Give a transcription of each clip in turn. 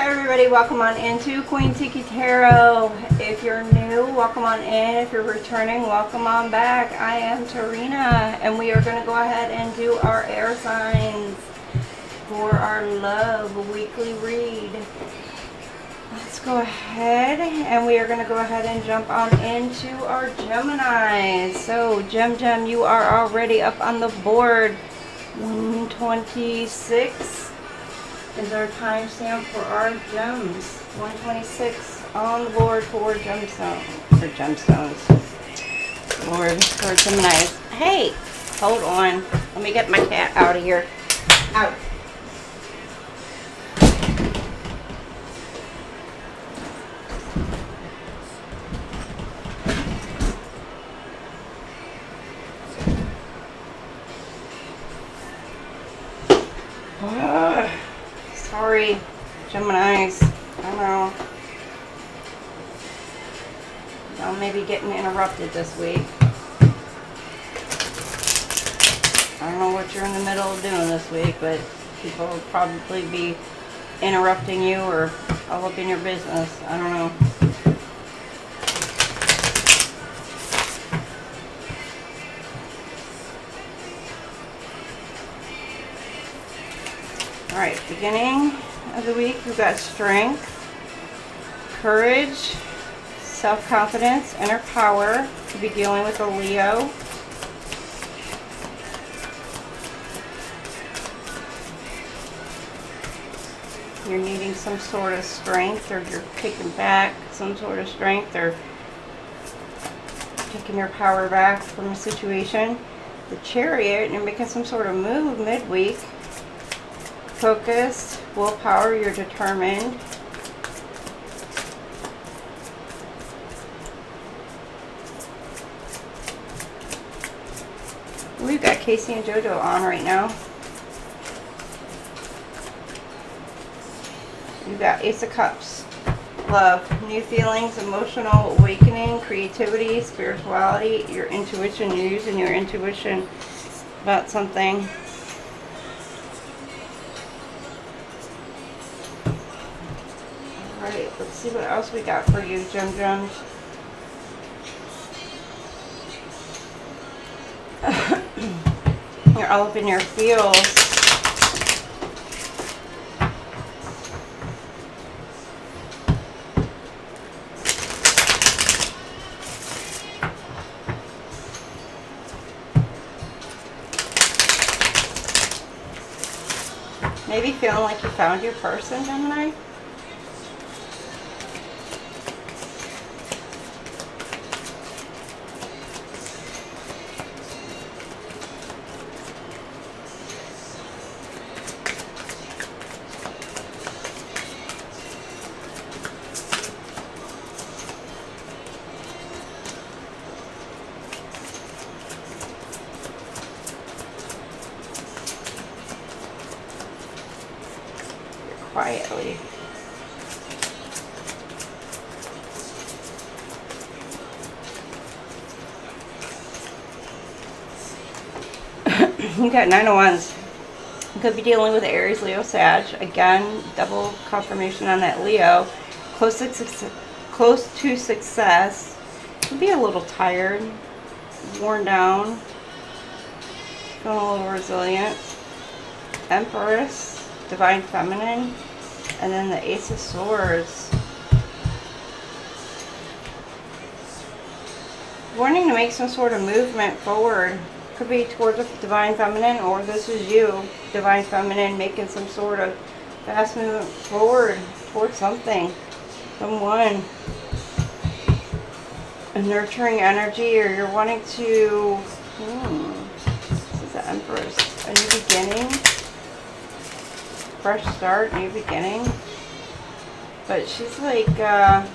Hi everybody, welcome on into QueenTiki Tarot. If you're new, welcome on in. If you're returning, welcome on back. I am Tarina, and we are going to go ahead and do our air signs for our love weekly read. Let's go ahead, and we are going to go ahead and jump on into our Gemini. So, Gem, you are already up on the board. 126 is our timestamp for our gems. 126 on the board for gemstones. Lord, for Geminis. Hey, hold on. Let me get my cat out of here. Out. Sorry, Geminis. I know. Y'all may be getting interrupted this week. I don't know what you're in the middle of doing this week, but people will probably be interrupting you or all up in your business. I don't know. Alright, beginning of the week, we've got strength, courage, self-confidence, inner power. To be dealing with a Leo. You're needing some sort of strength, or you're taking back some sort of strength, or taking your power back from a situation. The Chariot, and you're making some sort of move midweek. Focus, willpower, you're determined. We've got Casey and JoJo on right now. You've got Ace of Cups, love, new feelings, emotional awakening, creativity, spirituality, your intuition. You're using your intuition about something. Alright, let's see what else we got for you, Gems. You're all up in your feels. Maybe feeling like you found your person, Gemini. Quietly. You got 9 of Wands. You could be dealing with Aries, Leo, Sag. Again, double confirmation on that Leo. Close to success. Could be a little tired, worn down, feeling a little resilient. Empress. Divine Feminine, and then the Ace of Swords. Wanting to make some sort of movement forward. Could be towards the Divine Feminine, or this is you, Divine Feminine, making some sort of fast movement forward towards something, someone. A nurturing energy, or you're wanting to, this is the Empress, a new beginning. Fresh start, new beginning. But she's like, you're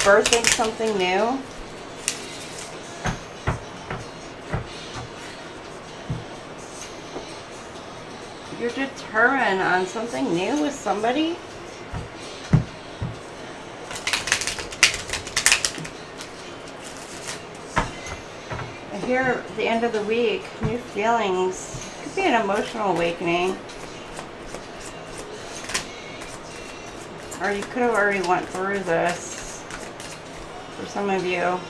birthing something new. You're determined on something new with somebody. And here at the end of the week, new feelings. Could be an emotional awakening. Or you could have already went through this for some of you.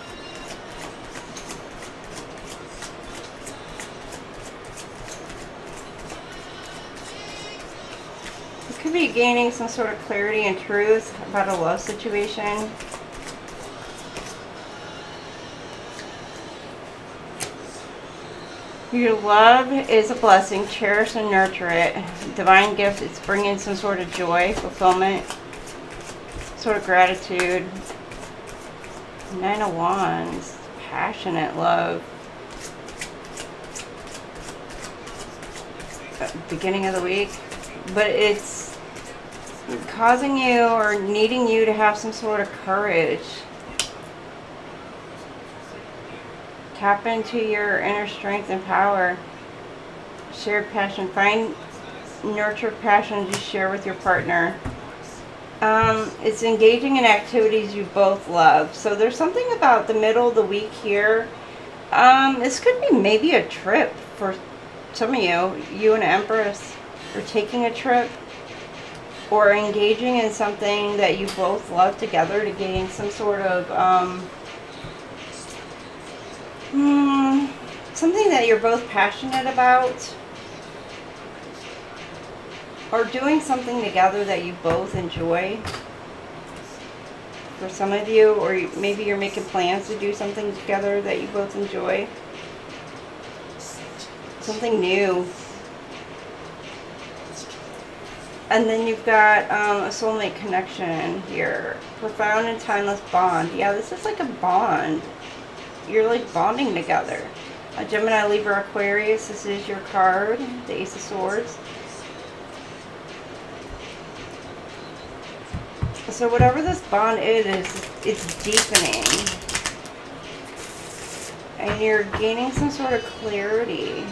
You could be gaining some sort of clarity and truth about a love situation. Your love is a blessing. Cherish and nurture it. Divine gift. It's bringing some sort of joy, fulfillment, sort of gratitude. 9 of Wands. Passionate love. Beginning of the week. But it's causing you or needing you to have some sort of courage. Tap into your inner strength and power. Shared passion. Find nurture passion to share with your partner. It's engaging in activities you both love. So there's something about the middle of the week here. This could be maybe a trip for some of you. You and Empress are taking a trip or engaging in something that you both love together to gain some sort of something that you're both passionate about, or doing something together that you both enjoy. For some of you, or maybe you're making plans to do something together that you both enjoy. Something new. And then you've got a soulmate connection here. Profound and timeless bond. Yeah, this is like a bond. You're like bonding together. A Gemini, Libra, Aquarius. This is your card, the Ace of Swords. So whatever this bond is, it's deepening. And you're gaining some sort of clarity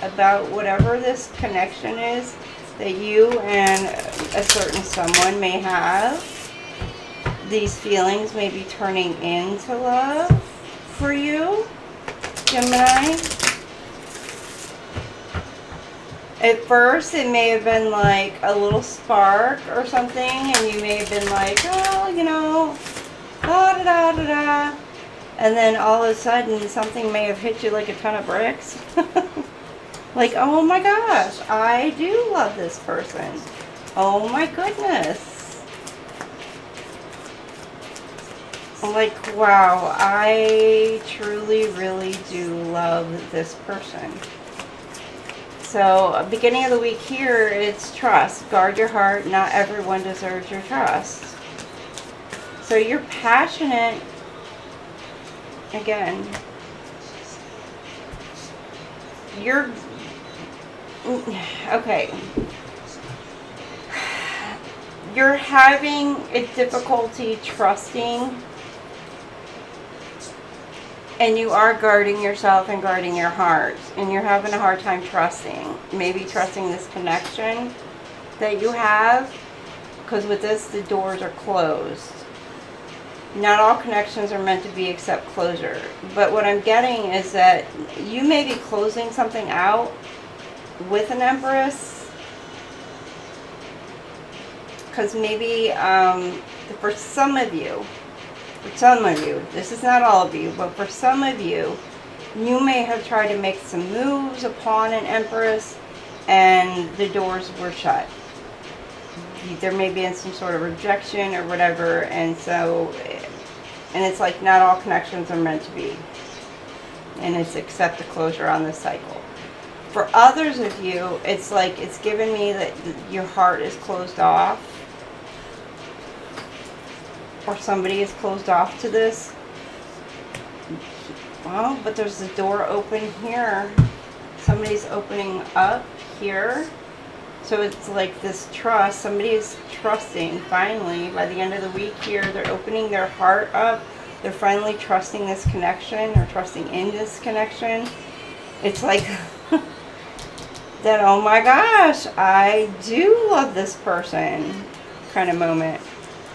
about whatever this connection is that you and a certain someone may have. These feelings may be turning into love for you, Gemini. At first, it may have been like a little spark or something, and you may have been like, oh, you know, da da da da da. And then all of a sudden, something may have hit you like a ton of bricks. Like, oh my gosh, I do love this person. Oh my goodness. I'm like, wow, I truly, really do love this person. So, beginning of the week here, it's trust. Guard your heart. Not everyone deserves your trust. So, you're passionate. Again, you're... Okay. You're having a difficulty trusting, and you are guarding yourself and guarding your heart, and you're having a hard time trusting. Maybe trusting this connection that you have, because with this, the doors are closed. Not all connections are meant to be except closure. But what I'm getting is that you may be closing something out with an Empress, because maybe for some of you, this is not all of you, but for some of you, you may have tried to make some moves upon an Empress and the doors were shut. There may be some sort of rejection or whatever, and so, and it's like not all connections are meant to be, and it's accept the closure on this cycle. For others of you, it's like it's given me that your heart is closed off, or somebody is closed off to this. Well, but there's a door open here. Somebody's opening up here. So it's like this trust. Somebody is trusting, finally, by the end of the week here. They're opening their heart up. They're finally trusting this connection, or trusting in this connection. It's like... that, oh my gosh, I do love this person kind of moment.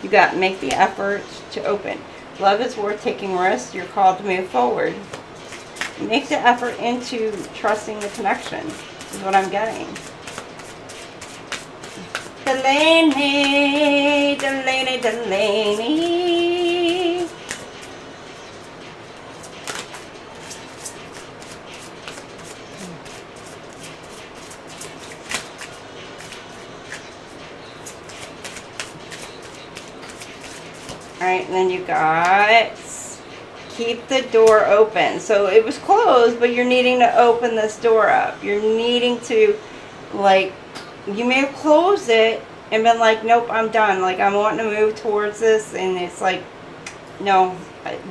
You got make the effort to open. Love is worth taking risks. You're called to move forward. Make the effort into trusting the connection is what I'm getting. Delaney, Delaney, Delaney. Alright, and then you got keep the door open. So it was closed, but you're needing to open this door up. You're needing to, like, you may have closed it and been like, nope, I'm done. Like, I'm wanting to move towards this, and it's like, no,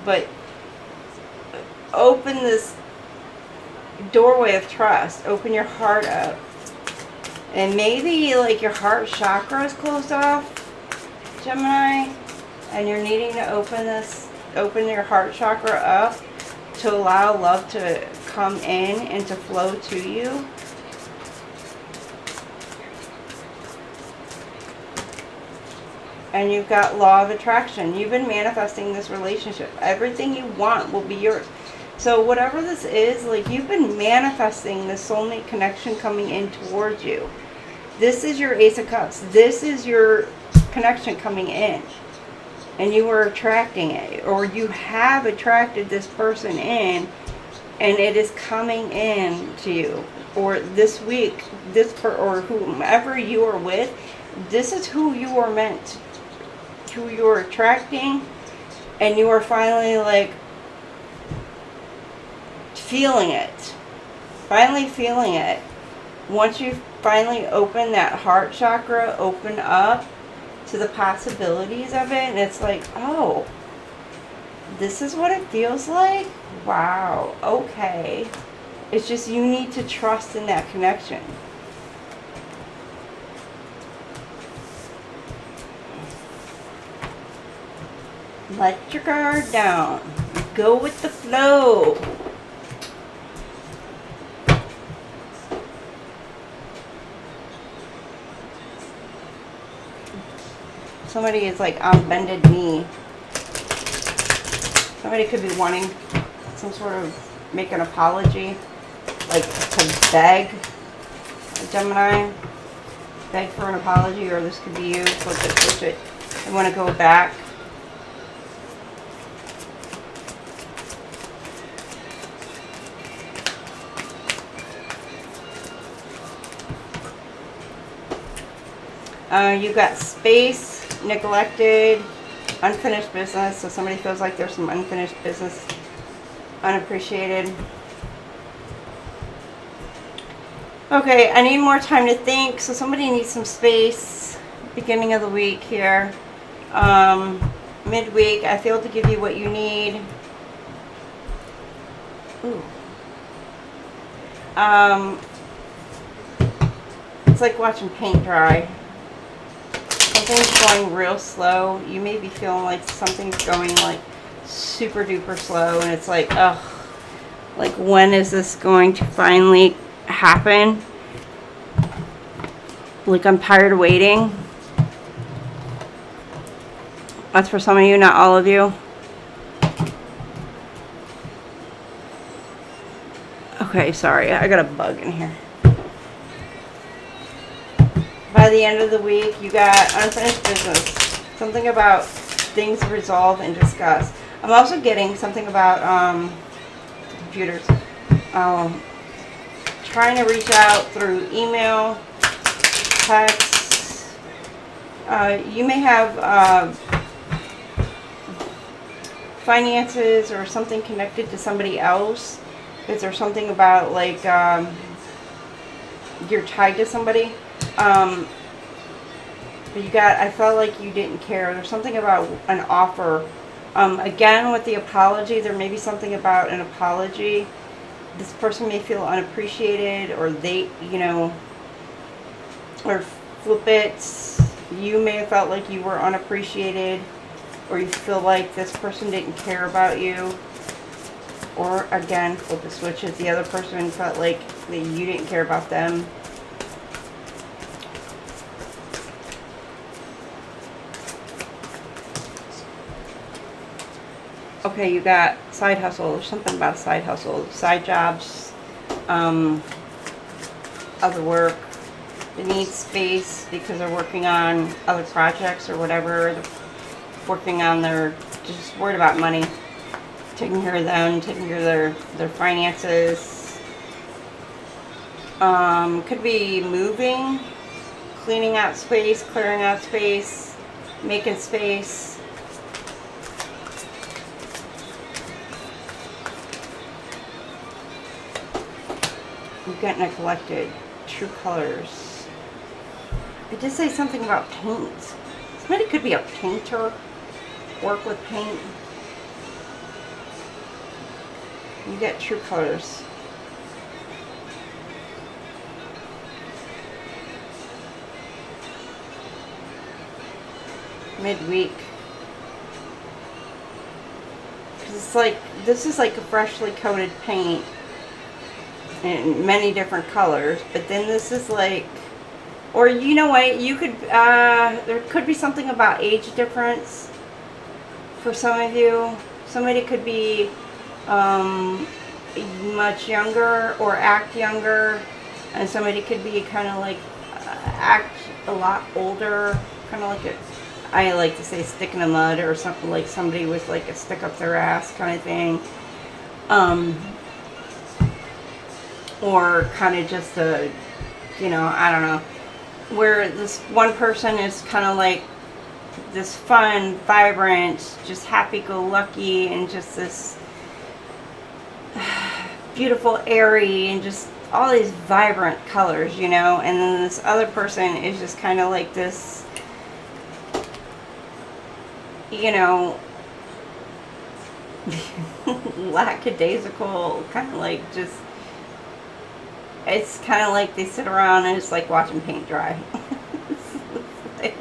but open this doorway of trust. Open your heart up. And maybe, like, your heart chakra is closed off, Gemini, and you're needing to open your heart chakra up to allow love to come in and to flow to you. And you've got law of attraction. You've been manifesting this relationship. Everything you want will be yours. So whatever this is, like, you've been manifesting this soulmate connection coming in towards you. This is your Ace of Cups. This is your connection coming in. And you are attracting it, or you have attracted this person in, and it is coming in to you. Or this week, or whomever you are with, this is who you are meant, who you are attracting, and you are finally, like, feeling it. Finally feeling it. Once you finally open that heart chakra, open up to the possibilities of it, and it's like, oh, this is what it feels like? Wow, okay. It's just you need to trust in that connection. Let your guard down. Go with the flow. Somebody is like on bended knee. Somebody could be wanting some sort of make an apology, like to beg a Gemini, beg for an apology, or this could be you. Flip it. They want to go back. You got space, neglected, unfinished business. So somebody feels like there's some unfinished business, unappreciated. Okay, I need more time to think. So somebody needs some space. Beginning of the week here. Midweek, I failed to give you what you need. Ooh. It's like watching paint dry. Something's going real slow. You may be feeling like something's going like super duper slow, and it's like, ugh, like, when is this going to finally happen? Like, I'm tired of waiting. That's for some of you, not all of you. Okay, sorry, I got a bug in here. By the end of the week, you got unfinished business. Something about things resolved and discussed. I'm also getting something about computers. Trying to reach out through email, text. You may have finances or something connected to somebody else. Is there something about, like, you're tied to somebody? But you got, I felt like you didn't care. There's something about an offer. Again, with the apology, there may be something about an apology. This person may feel unappreciated, or they, you know, or flip it. You may have felt like you were unappreciated, or you feel like this person didn't care about you. Or again, flip the switches. The other person felt like that you didn't care about them. Okay, you got side hustle. There's something about side hustle. Side jobs, other work. They need space because they're working on other projects or whatever. working on just worried about money, taking care of them, taking care of their finances. Could be moving, cleaning out space, clearing out space, making space. You get neglected. True colors. It did say something about paint. Somebody could be a painter, work with paint. You get true colors. Midweek. Because it's like, this is like a freshly coated paint in many different colors, but then this is like, or you know what, you could, there could be something about age difference for some of you. Somebody could be much younger or act younger, and somebody could be kind of like act a lot older, kind of like I like to say stick in the mud, or something, like somebody with like a stick up their ass kind of thing. Or kind of just a, you know, I don't know, where this one person is kind of like this fun, vibrant, just happy-go-lucky, and just this beautiful, airy, and just all these vibrant colors, you know, and then this other person is just kind of like this, you know, lackadaisical, kind of like just, it's kind of like they sit around and it's like watching paint dry. It's like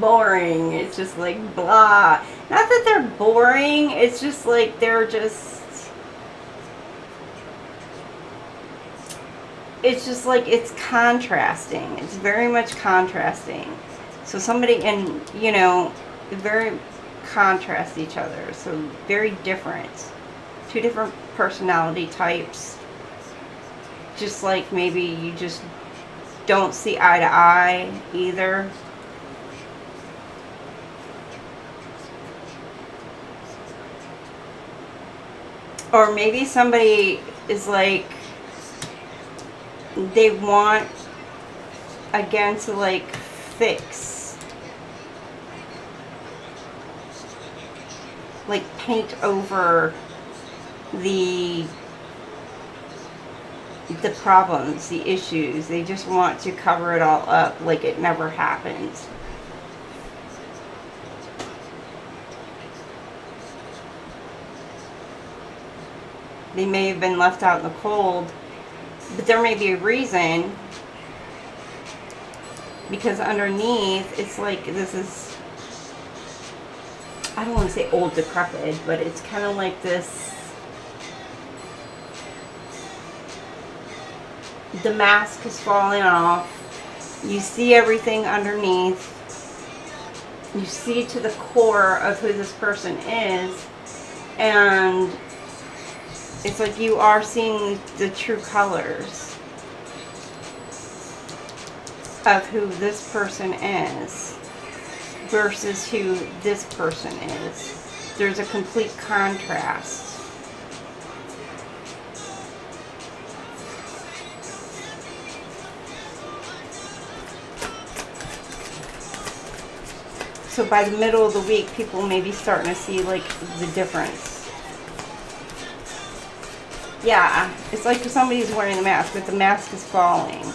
boring. It's just like blah. Not that they're boring. It's just like they're just, it's just like it's contrasting. It's very much contrasting. So somebody, and you know, very contrast each other. So very different. Two different personality types. Just like maybe you just don't see eye to eye either. Or maybe somebody is like, they want, again, to like fix, like paint over the problems, the issues. They just want to cover it all up like it never happened. They may have been left out in the cold, but there may be a reason, because underneath it's like, this is, I don't want to say old decrepit, but it's kind of like this, the mask is falling off. You see everything underneath. You see to the core of who this person is. And it's like you are seeing the true colors of who this person is versus who this person is. There's a complete contrast. So by the middle of the week, people may be starting to see like the difference. Yeah, it's like if somebody's wearing the mask, but the mask is falling.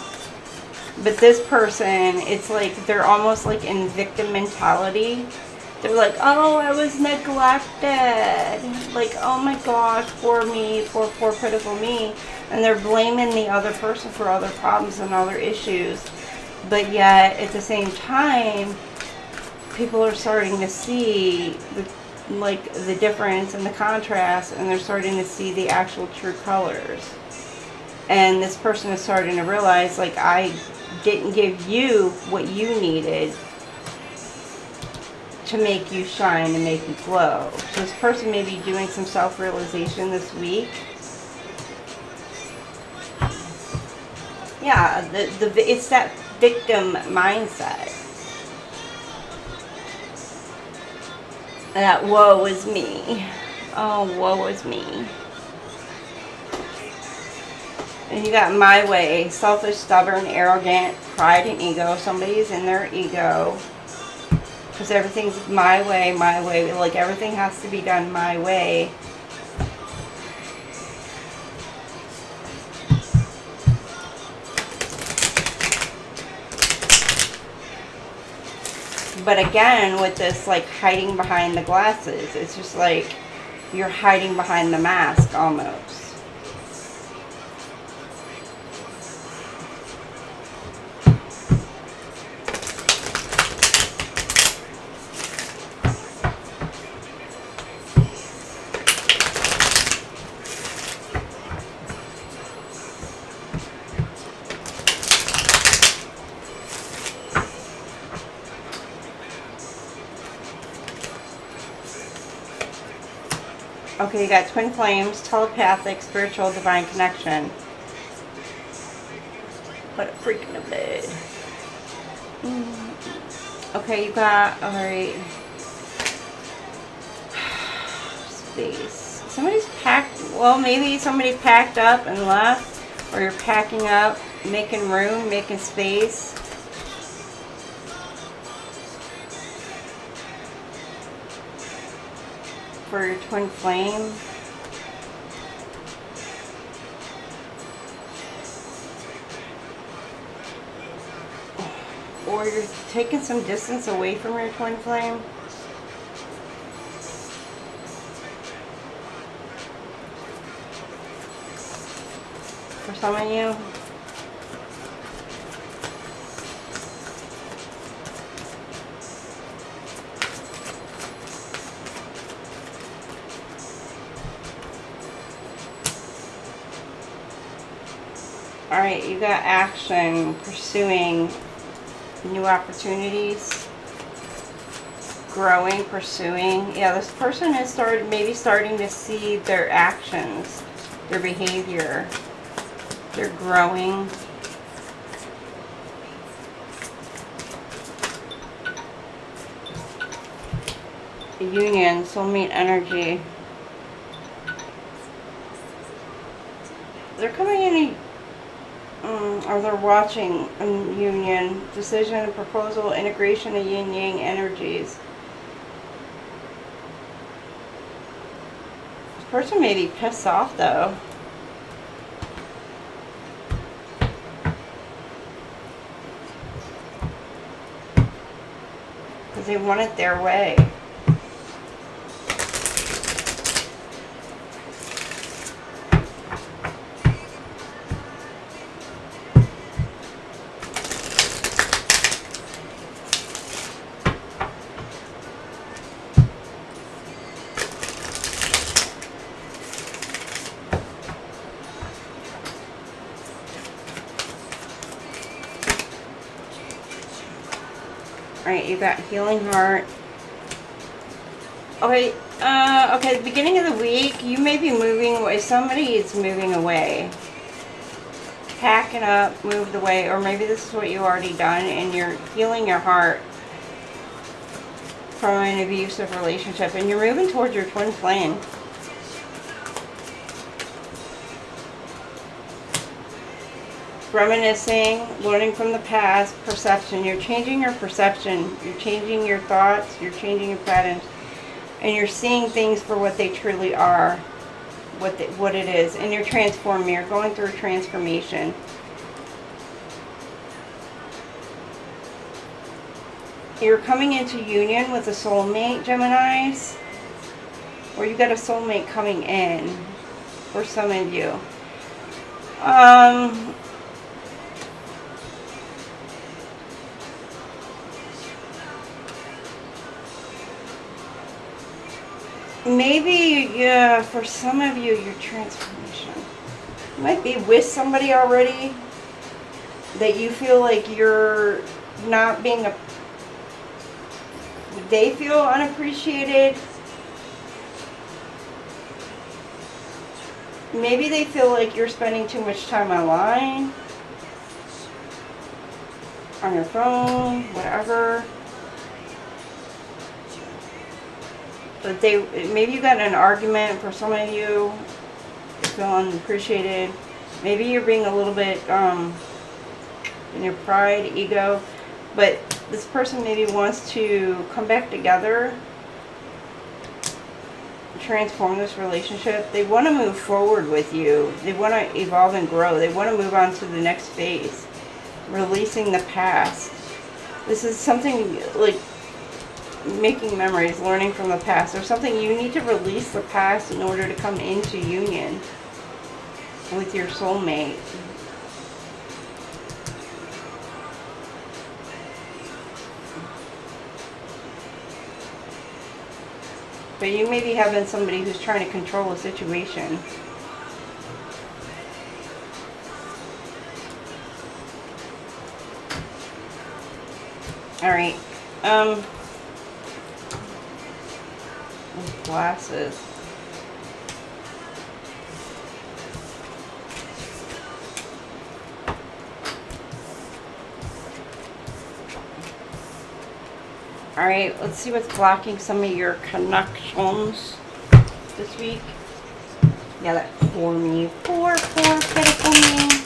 But this person, it's like they're almost like in victim mentality. They're like, oh, I was neglected. Like, oh my gosh, poor me, poor pitiful me. And they're blaming the other person for all their problems and all their issues. But yet, at the same time, people are starting to see the difference and the contrast, and they're starting to see the actual true colors. And this person is starting to realize, like, I didn't give you what you needed to make you shine and make you glow. So this person may be doing some self-realization this week. Yeah, it's that victim mindset. That woe is me. Oh, woe is me. And you got my way. Selfish, stubborn, arrogant, pride and ego. Somebody's in their ego. Because everything's my way, my way. Like everything has to be done my way. But again, with this like hiding behind the glasses, it's just like you're hiding behind the mask almost. Okay, you got twin flames, telepathic, spiritual, divine connection. What a freak in the bed. Okay, you got, alright. Space. Somebody's packed, well, maybe somebody packed up and left. Or you're packing up, making room, making space. For your twin flame. Or you're taking some distance away from your twin flame. For some of you. Alright, you got action, pursuing new opportunities, growing, pursuing. Yeah, this person is maybe starting to see their actions, their behavior. They're growing. Union, soulmate energy. They're coming in or they're watching a union, decision, proposal, integration of yin yang energies. This person may be pissed off though. Because they want it their way. Alright, you got healing heart. Okay, okay, the beginning of the week, you may be moving away. Somebody is moving away. Packing up, moved away, or maybe this is what you already done and you're healing your heart from an abusive relationship and you're moving towards your twin flame. Reminiscing, learning from the past, perception. You're changing your perception. You're changing your thoughts. You're changing your patterns. And you're seeing things for what they truly are. What it is. And you're transforming. You're going through a transformation. You're coming into union with a soulmate, Geminis. Or you got a soulmate coming in. For some of you. Maybe, yeah, for some of you, your transformation might be with somebody already that you feel like you're not being they feel unappreciated. Maybe they feel like you're spending too much time online, on your phone, whatever. But maybe you got in an argument. For some of you, you're feeling appreciated. Maybe you're being a little bit in your pride, ego. But this person maybe wants to come back together, transform this relationship. They want to move forward with you. They want to evolve and grow. They want to move on to the next phase, releasing the past. This is something like making memories, learning from the past, or something. You need to release the past in order to come into union with your soulmate. But you may be having somebody who's trying to control a situation. Alright. Glasses. Alright, let's see what's blocking some of your connections this week. Yeah, that poor me. Poor pitiful me.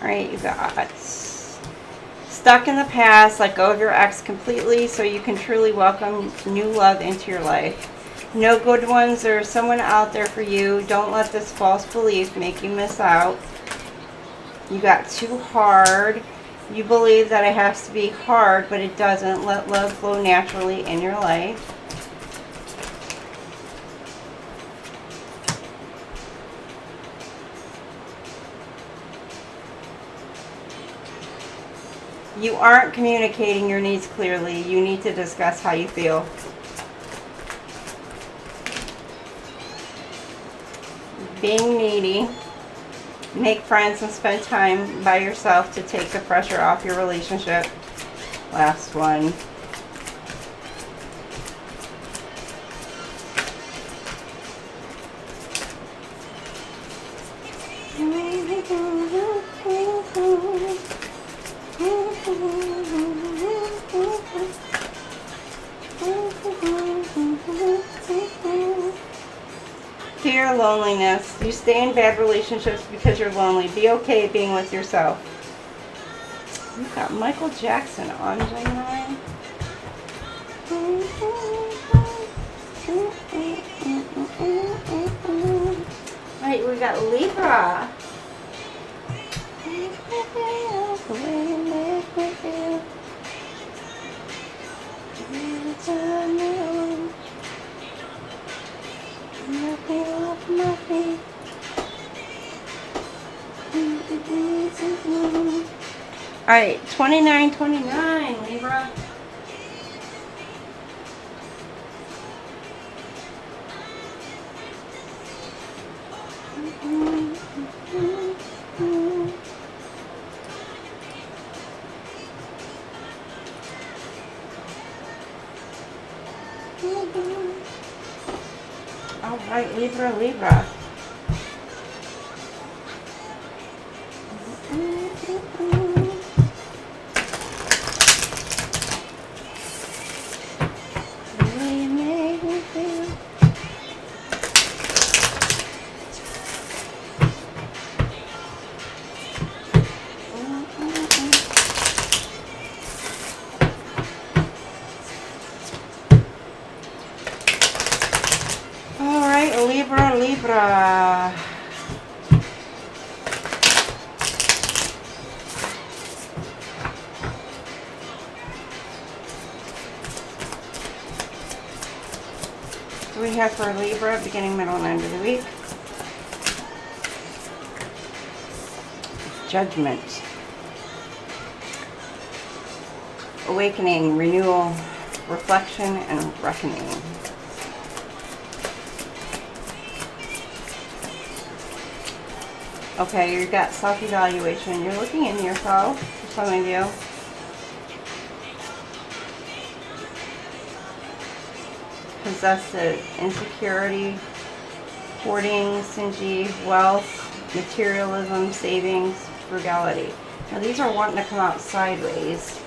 Alright, you got stuck in the past. Let go of your ex completely so you can truly welcome new love into your life. No good ones. There's someone out there for you. Don't let this false belief make you miss out. You got too hard. You believe that it has to be hard, but it doesn't. Let love flow naturally in your life. You aren't communicating your needs clearly. You need to discuss how you feel. Being needy. Make friends and spend time by yourself to take the pressure off your relationship. Last one. Fear loneliness. You stay in bad relationships because you're lonely. Be okay being with yourself. You've got Michael Jackson on, Gemini. Alright, we got Libra. Alright, 2929, Libra. Alright, Libra. Libra. So we have for Libra, beginning, middle, and end of the week. Judgment. Awakening, renewal, reflection, and reckoning. Okay, you've got self-evaluation. You're looking in yourself, for some of you. possessive, insecurity, hoarding, stingy, wealth, materialism, savings, frugality. Now these are wanting to come out sideways.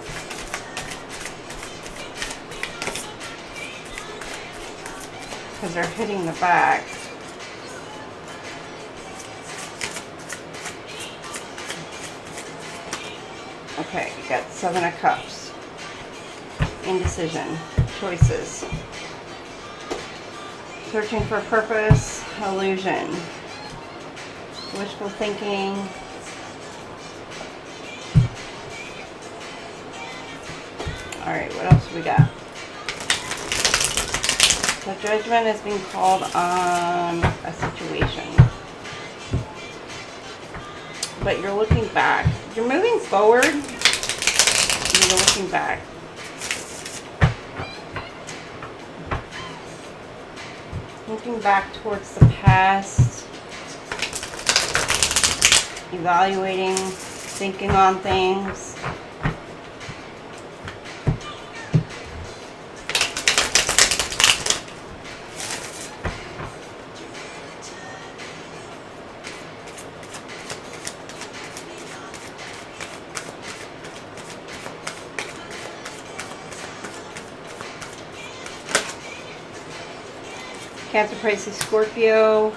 Because they're hitting the back. Okay, you got 7 of Cups. Indecision, choices. Searching for purpose, illusion. Wishful thinking. Alright, what else we got? So judgment is being called on a situation. But you're looking back. You're moving forward. You're looking back. Looking back towards the past. Evaluating. Thinking on things. Cancer, Pisces, Scorpio.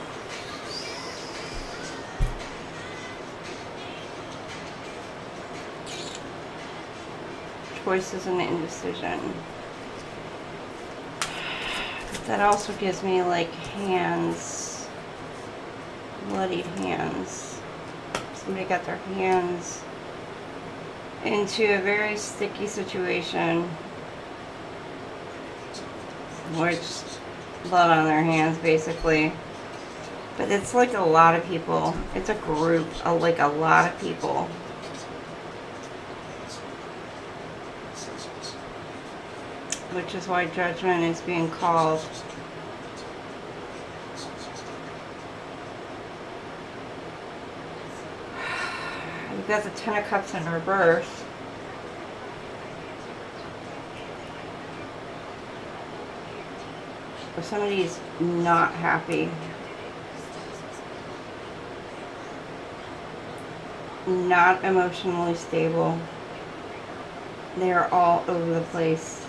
Choices and indecision. That also gives me like hands. Bloodied hands. Somebody got their hands into a very sticky situation. Which blood on their hands basically, but it's like a lot of people. It's a group of like a lot of people. Which is why judgment is being called. You've got the 10 of Cups in reverse. Somebody's not happy. Not emotionally stable. They are all over the place.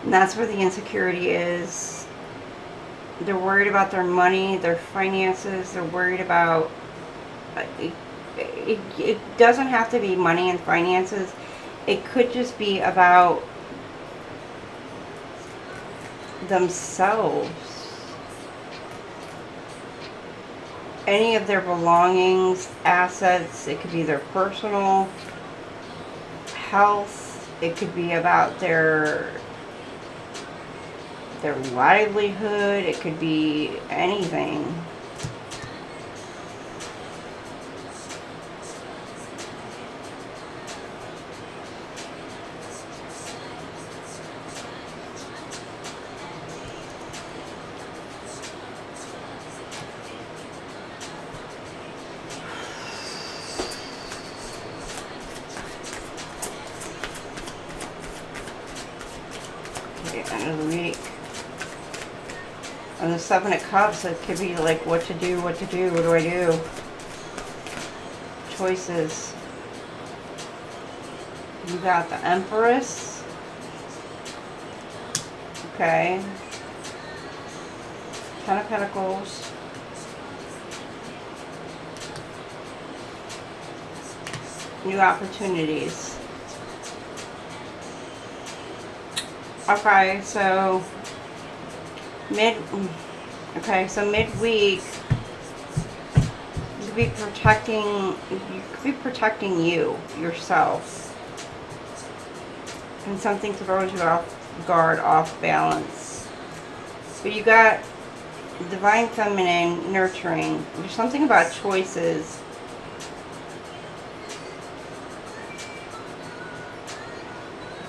And that's where the insecurity is. They're worried about their money, their finances. They're worried about... It doesn't have to be money and finances. It could just be about themselves. Any of their belongings, assets. It could be their personal health. It could be about their livelihood. It could be anything. End of the week. And the 7 of Cups, it could be like what to do, what do I do? Choices. You got the Empress. Okay. 10 of Pentacles. New opportunities. Okay, so midweek, you could be protecting you, yourself. And something throws you off guard, off balance. But you got divine feminine, nurturing. There's something about choices.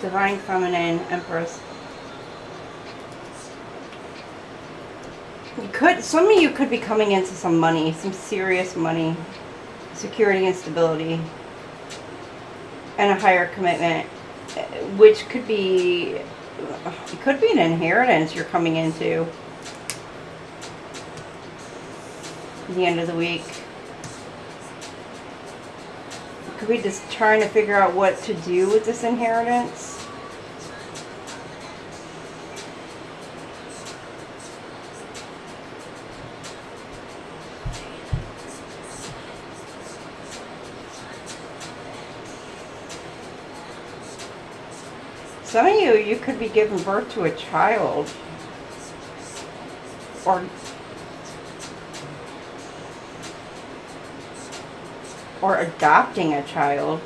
Divine feminine, Empress. Some of you could be coming into some money, some serious money, security and stability, and a higher commitment. which could be, it could be an inheritance you're coming into at the end of the week. Could be just trying to figure out what to do with this inheritance. Some of you could be giving birth to a child, or adopting a child.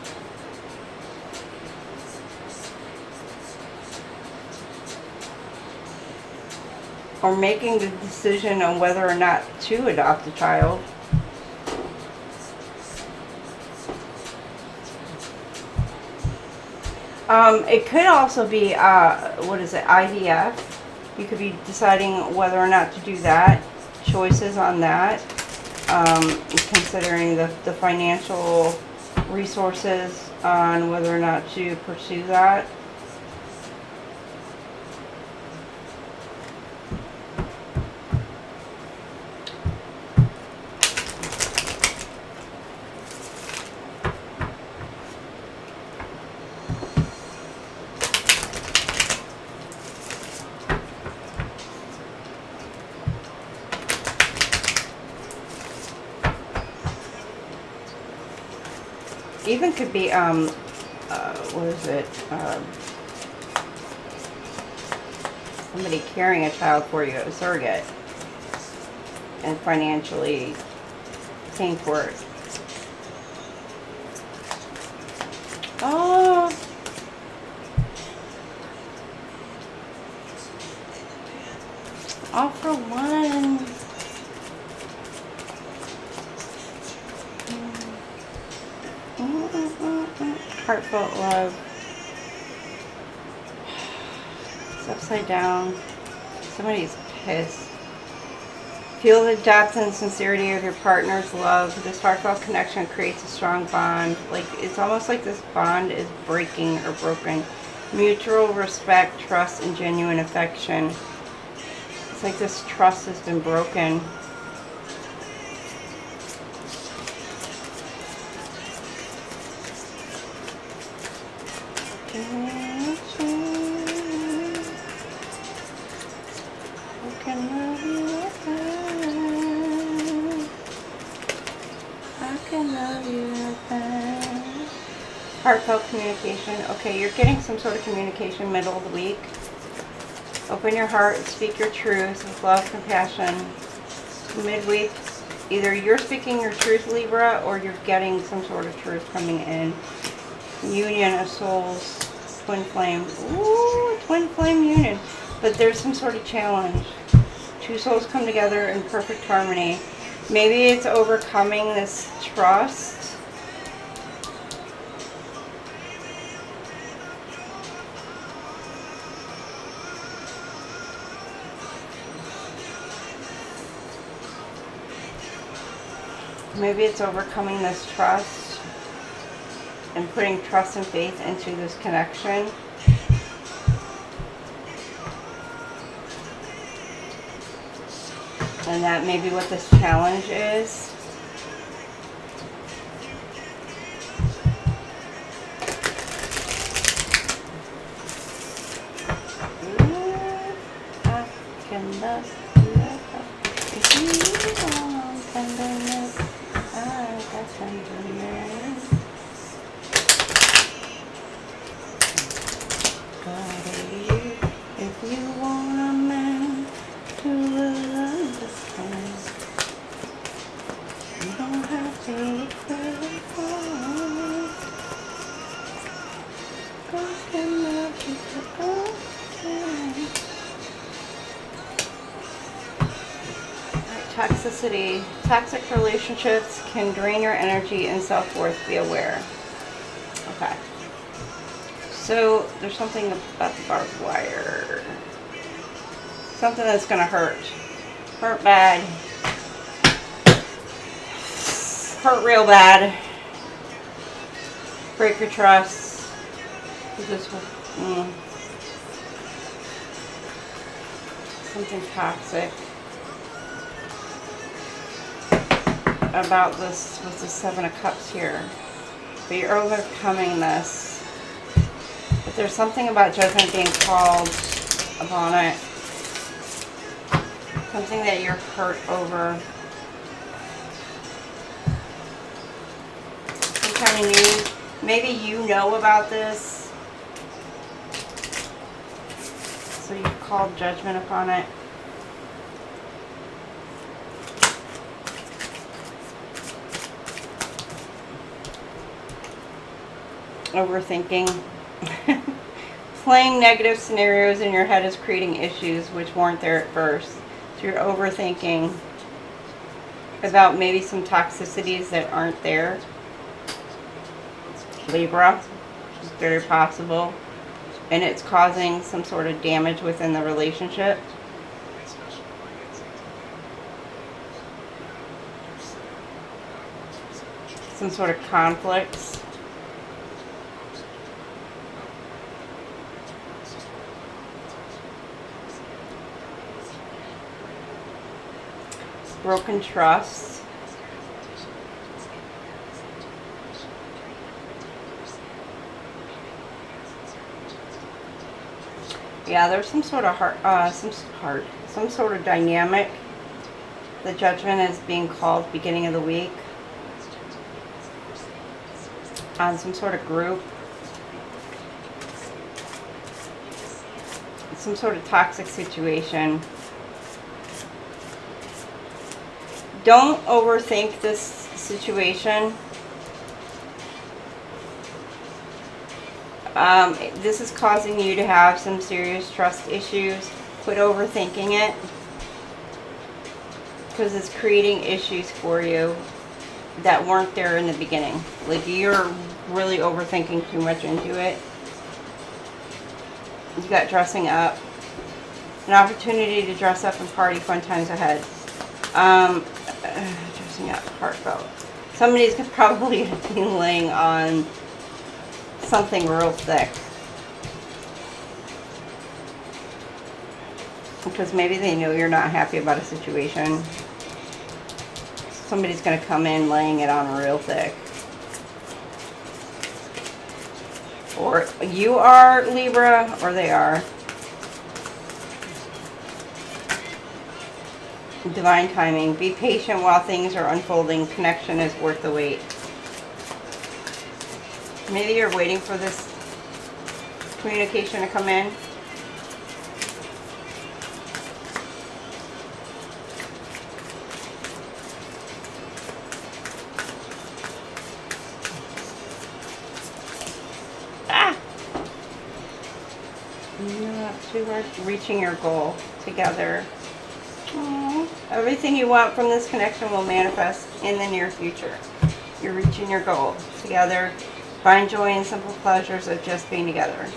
Or making the decision on whether or not to adopt a child. It could also be, what is it, IVF. You could be deciding whether or not to do that. Choices on that. Considering the financial resources on whether or not to pursue that. Even could be, what is it, somebody carrying a child for you, a surrogate, and financially paying for it. Oh, all for one. Heartfelt love. It's upside down. Somebody's pissed. Feel the depth and sincerity of your partner's love. This heartfelt connection creates a strong bond. Like, it's almost like this bond is breaking or broken. Mutual respect, trust, and genuine affection. It's like this trust has been broken. Heartfelt communication. Okay, you're getting some sort of communication middle of the week. Open your heart, speak your truth with love, compassion. Midweek, either you're speaking your truth, Libra, or you're getting some sort of truth coming in. Union of souls, twin flame. Ooh, twin flame union. But there's some sort of challenge. Two souls come together in perfect harmony. Maybe it's overcoming this trust. Maybe it's overcoming this trust and putting trust and faith into this connection. And that may be what this challenge is. Ooh, I can love you if you want tenderness. I got tenderness. Got you if you want a man to understand. You don't have to look very far. God can love you forever. Toxicity. Toxic relationships can drain your energy and self-worth. Be aware. Okay. So there's something about the barbed wire. Something that's going to hurt. Hurt bad. Hurt real bad. Break your trust. This something toxic about this with the Seven of Cups here. But you're overcoming this. But there's something about judgment being called upon it. Something that you're hurt over. Some kind of news. Maybe you know about this. So you've called judgment upon it. Overthinking. Playing negative scenarios in your head is creating issues which weren't there at first. So you're overthinking about maybe some toxicities that aren't there. Libra, it's very possible. And it's causing some sort of damage within the relationship. Some sort of conflicts. Broken trust. Yeah, there's some sort of some sort of dynamic. The judgment is being called beginning of the week on some sort of group. Some sort of toxic situation. Don't overthink this situation. This is causing you to have some serious trust issues. Quit overthinking it. Because it's creating issues for you that weren't there in the beginning. Like, you're really overthinking too much into it. You got dressing up. An opportunity to dress up and party, fun times ahead. Dressing up, heartfelt. Somebody's probably be laying on something real thick. Because maybe they know you're not happy about a situation. Somebody's going to come in laying it on real thick. Or you are Libra, or they are. Divine timing. Be patient while things are unfolding. Connection is worth the wait. Maybe you're waiting for this communication to come in. You're reaching your goal together. Aww. Everything you want from this connection will manifest in the near future. You're reaching your goal together. Find joy in simple pleasures of just being together.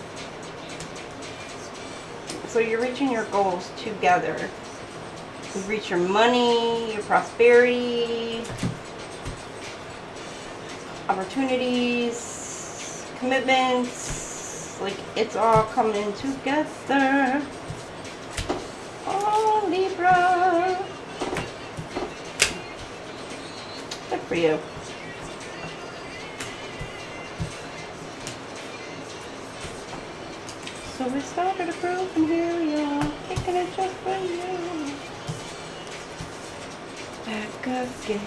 So you're reaching your goals together. You reach your money, your prosperity, opportunities, commitments. Like, it's all coming together. Oh, Libra. Good for you. So we started a group and here we are, kicking it just for you. Back again.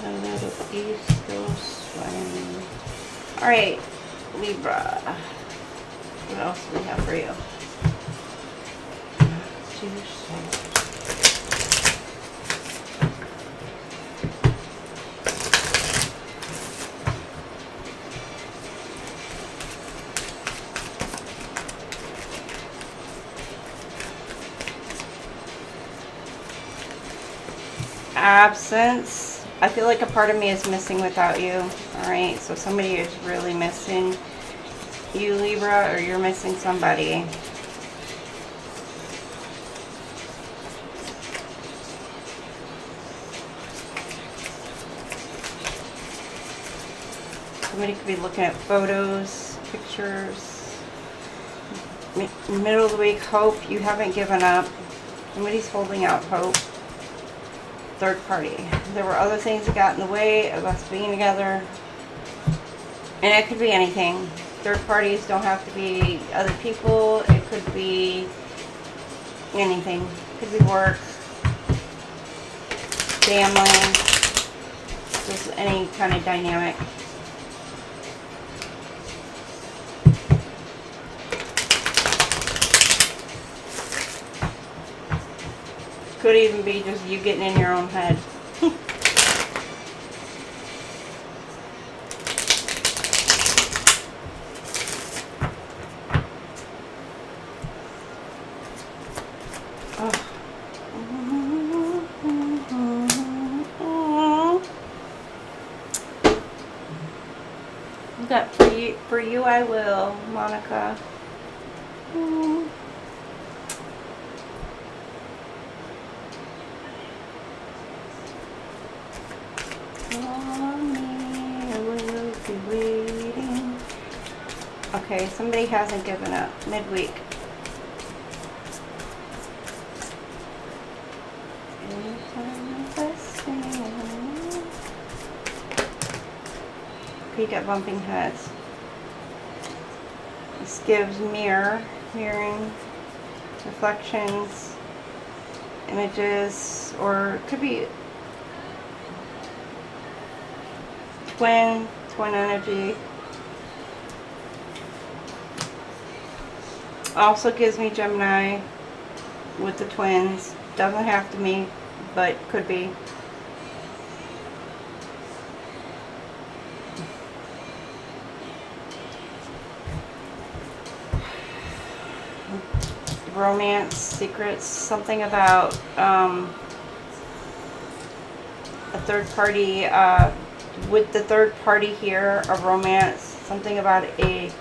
A little East Coast swing. Alright, Libra. What else do we have for you? Absence. I feel like a part of me is missing without you. Alright, so somebody is really missing you, Libra, or you're missing somebody. Somebody could be looking at photos, pictures. Middle of the week, hope. You haven't given up. Somebody's holding out hope. Third party. There were other things that got in the way of us being together. And it could be anything. Third parties don't have to be other people. It could be anything. It could be work, family, just any kind of dynamic. Could even be just you getting in your own head. That for you I will, Monica. Okay, somebody hasn't given up midweek. Okay, you got bumping heads. This gives mirroring, reflections, images, or it could be twin energy. Also gives me Gemini with the twins. Doesn't have to be, but could be. Romance, secrets, something about a third party, with the third party here, a romance, something about the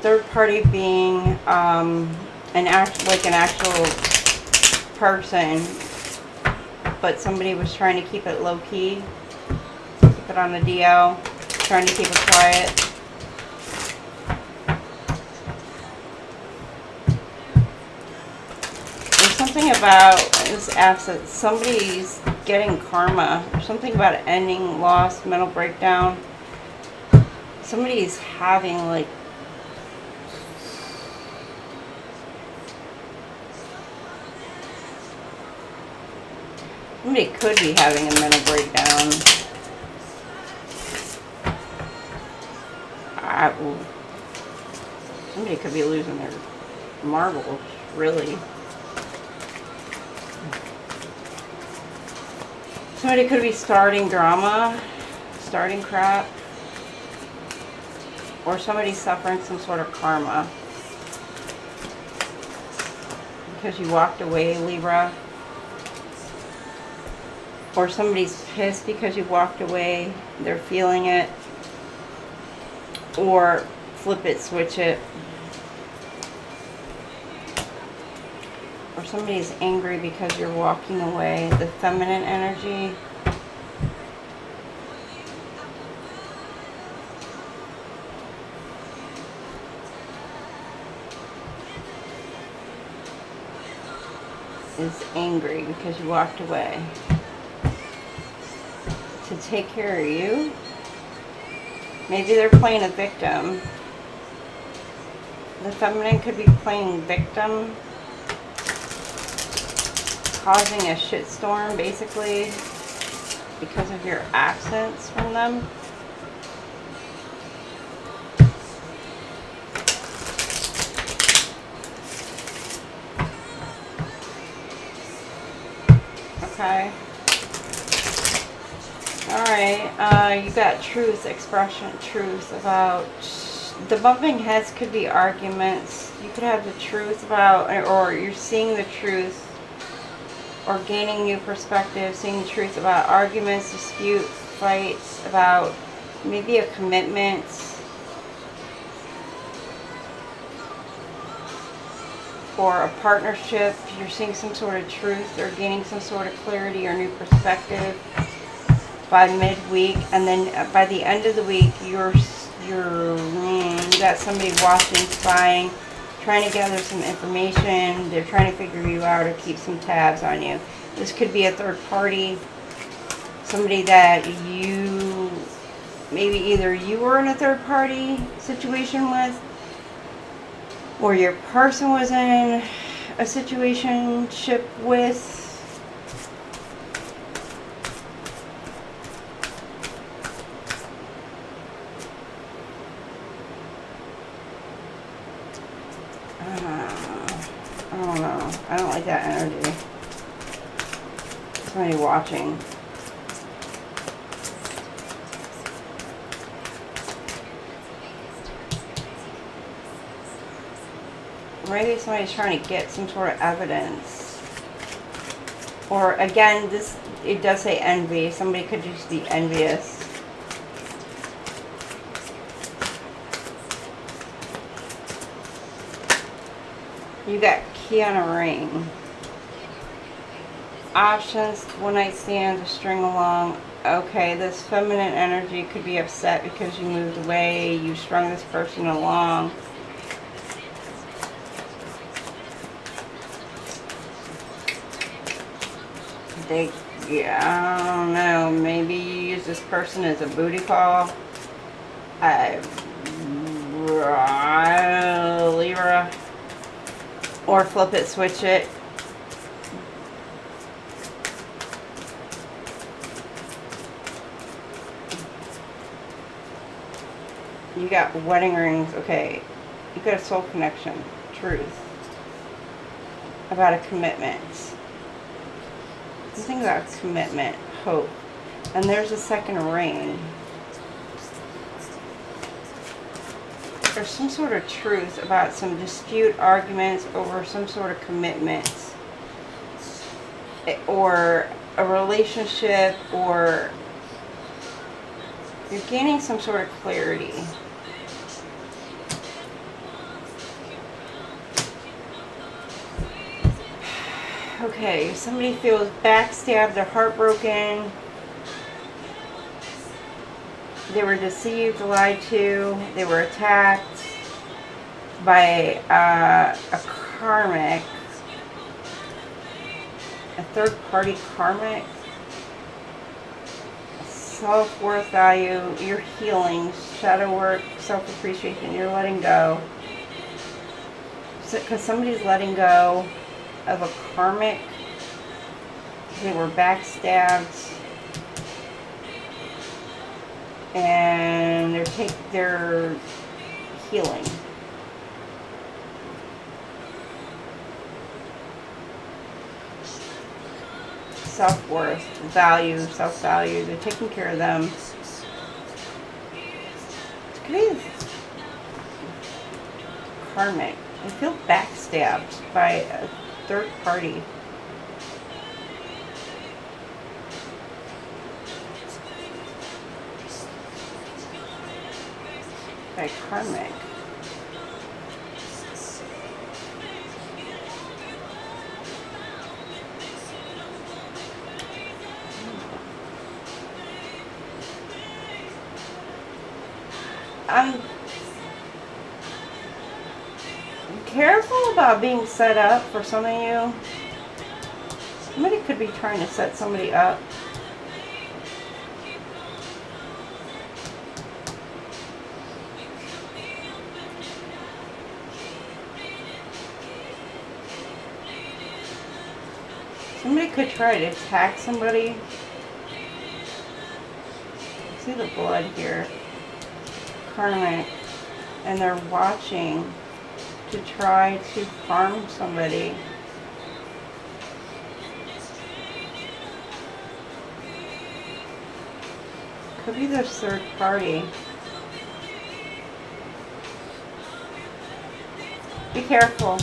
third party being an actual person, but somebody was trying to keep it low key, keep it on the DL, trying to keep it quiet. Something about this asset, somebody's getting karma, something about ending, loss, mental breakdown. Somebody's having like somebody could be having a mental breakdown. Somebody could be losing their marbles, really. Somebody could be starting drama, starting crap, or somebody's suffering some sort of karma because you walked away, Libra. Or somebody's pissed because you walked away, they're feeling it. Or flip it, switch it. Or somebody's angry because you're walking away. The feminine energy. Is angry because you walked away. To take care of you. Maybe they're playing a victim. The feminine could be playing victim. Causing a shitstorm, basically, because of your absence from them. Okay. Alright, you got truth, expression, truth about... The bumping heads could be arguments. You could have the truth about, or you're seeing the truth, or gaining new perspective, seeing the truth about arguments, dispute, fights, about maybe a commitment. Or a partnership. You're seeing some sort of truth or gaining some sort of clarity or new perspective. by midweek, and then by the end of the week, you got somebody watching, spying, trying to gather some information. They're trying to figure you out or keep some tabs on you. This could be a third party, somebody that you, maybe either you were in a third party situation with, or your person was in a situationship with. I don't know. I don't like that energy. Somebody watching. Maybe somebody's trying to get some sort of evidence. Or again, it does say envy. Somebody could just be envious. You got key on a ring. Options, one night stands, a string along. Okay, this feminine energy could be upset because you moved away, you strung this person along. I don't know, maybe you use this person as a booty call. Libra. Or flip it, switch it. You got wedding rings. Okay. You got a soul connection. Truth. About a commitment. Something about commitment. Hope. And there's a second ring. There's some sort of truth about some dispute, arguments over some sort of commitment. Or a relationship, or you're gaining some sort of clarity. Okay, somebody feels backstabbed, they're heartbroken, they were deceived, lied to, they were attacked by a karmic, a third party karmic. Self-worth, value, you're healing, shadow work, self-appreciation, you're letting go. Because somebody's letting go of a karmic, they were backstabbed, and they're healing. Self-worth, value, self-value, they're taking care of them. It's crazy. Karmic. I feel backstabbed by a third party. By karmic. I'm careful about being set up for some of you. Somebody could be trying to set somebody up. Somebody could try to attack somebody. See the blood here. Karmic. And they're watching to try to harm somebody. Could be their third party. Be careful.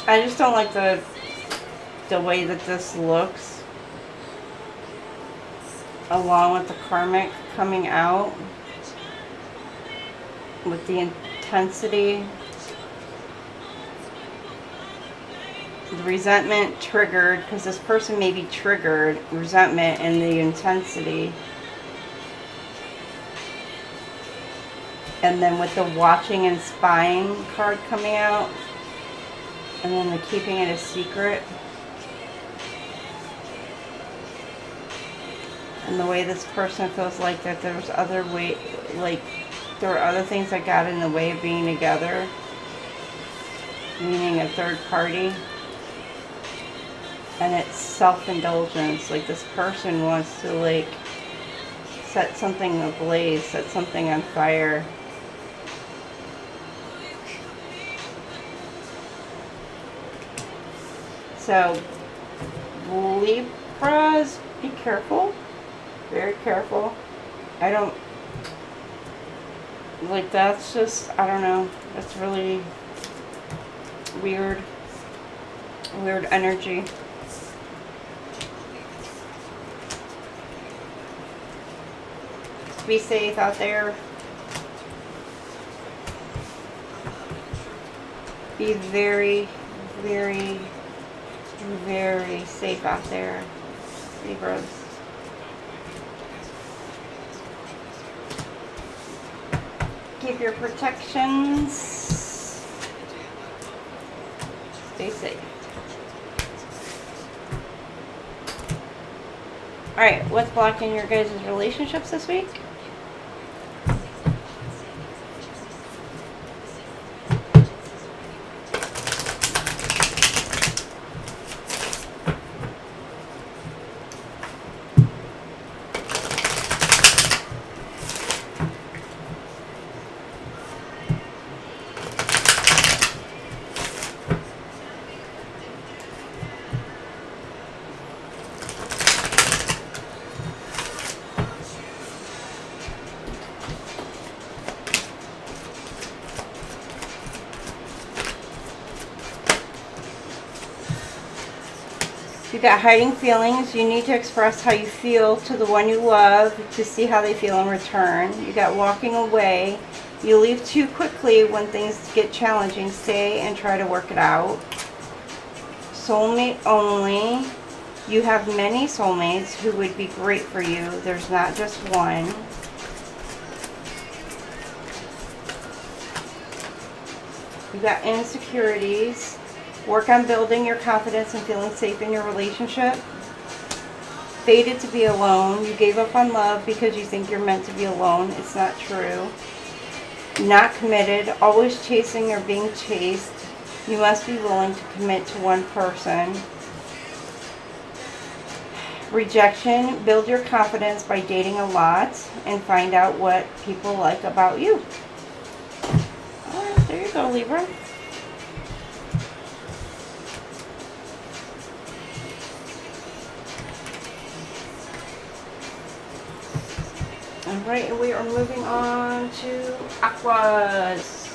I just don't like the way that this looks, along with the karmic coming out, with the intensity. The resentment triggered, because this person may be triggered, resentment and the intensity. And then with the watching and spying card coming out, and then the keeping it a secret. And the way this person feels like that there's other way, like there are other things that got in the way of being together, meaning a third party. And it's self-indulgence, like this person wants to like set something ablaze, set something on fire. So Libras, be careful, very careful. I don't, like that's just, I don't know, that's really weird energy. Be safe out there. Be very, very, very safe out there, Libras. Keep your protections. Stay safe. Alright, what's blocking your guys' relationships this week? You got hiding feelings. You need to express how you feel to the one you love to see how they feel in return. You got walking away. You leave too quickly when things get challenging. Stay and try to work it out. Soulmate only. You have many soulmates who would be great for you. There's not just one. You got insecurities. Work on building your confidence and feeling safe in your relationship. Fated to be alone. You gave up on love because you think you're meant to be alone. It's not true. Not committed. Always chasing or being chased. You must be willing to commit to one person. Rejection. Build your confidence by dating a lot and find out what people like about you. Alright, there you go, Libra. Alright, and we are moving on to Aquas.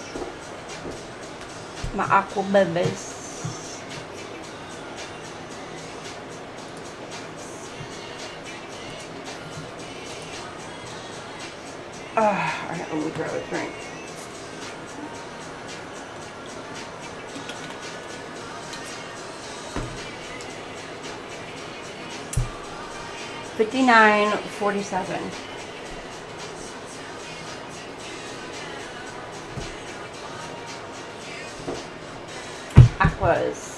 My Aqua babies. Alright, let me grab a drink. $59.47. Aquas.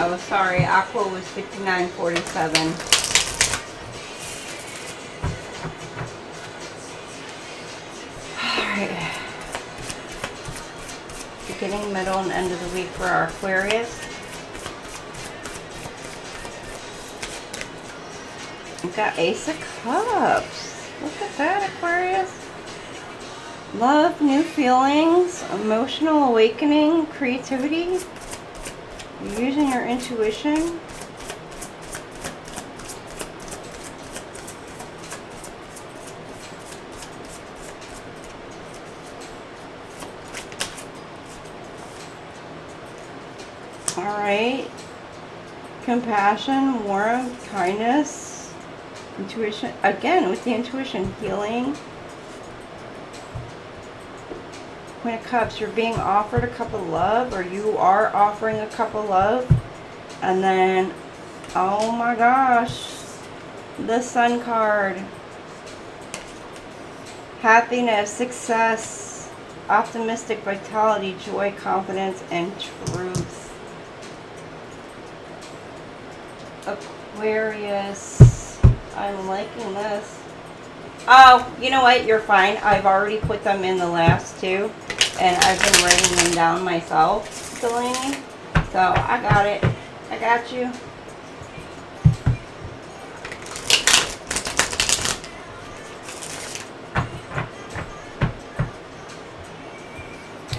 Oh, sorry, Aqua was $59.47. Alright. Beginning, middle, and end of the week for our Aquarius. And got Ace of Cups. Look at that, Aquarius. Love, new feelings, emotional awakening, creativity, using your intuition. Alright. Compassion, warmth, kindness, intuition. Again, with the intuition, healing. Queen of Cups, you're being offered a cup of love, or you are offering a cup of love. And then, oh my gosh, the Sun card. Happiness, success, optimistic, vitality, joy, confidence, and truth. Aquarius, I'm liking this. Oh, you know what? You're fine. I've already put them in the last two, and I've been writing them down myself, Delaney. So I got it. I got you.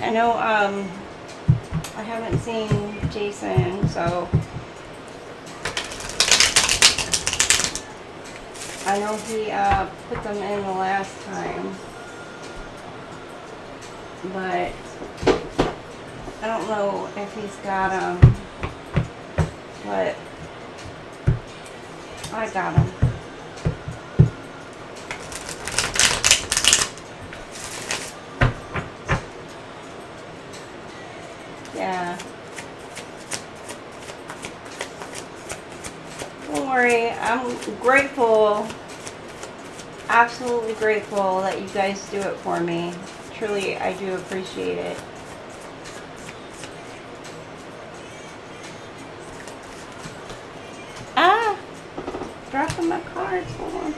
I know I haven't seen Jason, so I know he put them in the last time, but I don't know if he's got them, but I got them. Yeah. Don't worry, I'm grateful, absolutely grateful that you guys do it for me. Truly, I do appreciate it. Ah! Dropping my cards, hold on.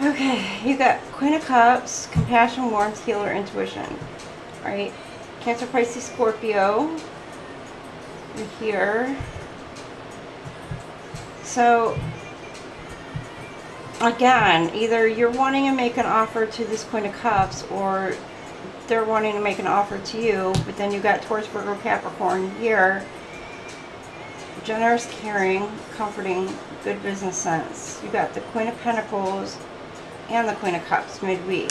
Okay, you got Queen of Cups, compassion, warmth, healer, intuition. Alright, Cancer, Pisces, Scorpio. You're here. So, again, either you're wanting to make an offer to this Queen of Cups, or they're wanting to make an offer to you, but then you got Taurus, Virgo, Capricorn here. Generous, caring, comforting, good business sense. You got the Queen of Pentacles and the Queen of Cups midweek.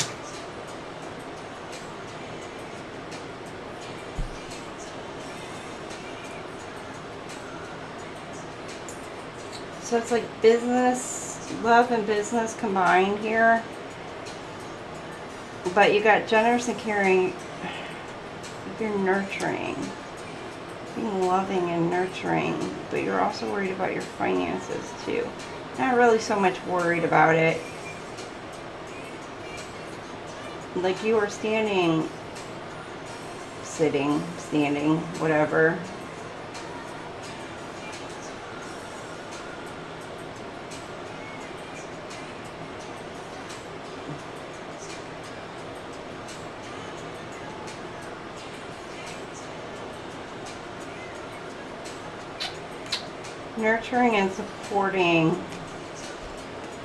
So it's like business, love and business combined here. But you got generous and caring. You're nurturing. Being loving and nurturing. But you're also worried about your finances too. Not really so much worried about it. Like you are standing, sitting, standing, whatever. Nurturing and supporting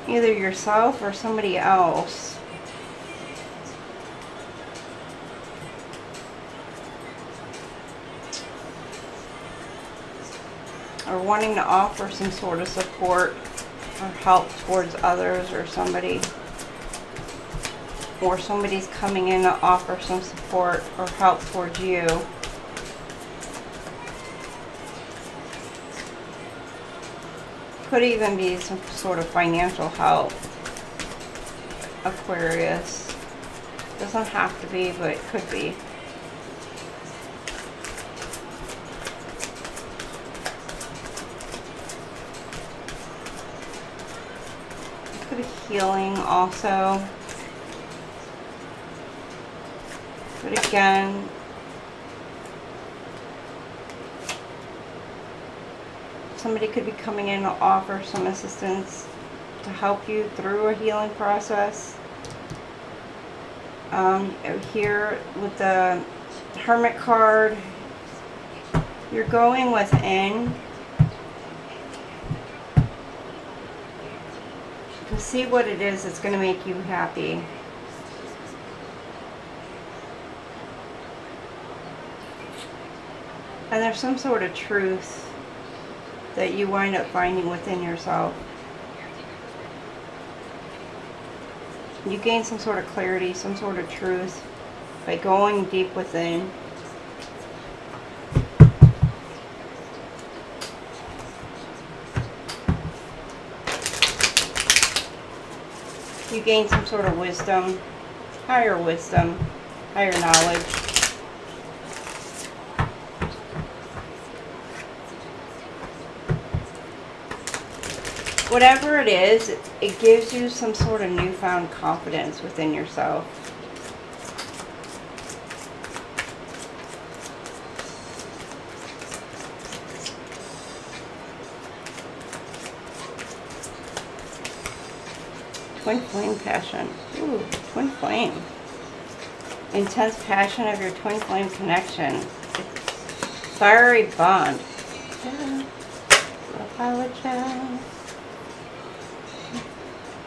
either yourself or somebody else. Or wanting to offer some sort of support or help towards others or somebody. Or somebody's coming in to offer some support or help towards you. Could even be some sort of financial help, Aquarius. Doesn't have to be, but it could be. It could be healing also. But again, somebody could be coming in to offer some assistance to help you through a healing process. Here with the Hermit card, you're going within to see what it is that's going to make you happy. And there's some sort of truth that you wind up finding within yourself. You gain some sort of clarity, some sort of truth by going deep within. You gain some sort of wisdom, higher knowledge. Whatever it is, it gives you some sort of newfound confidence within yourself. Twin flame passion. Ooh, twin flame. Intense passion of your twin flame connection. Fiery bond. Apologize.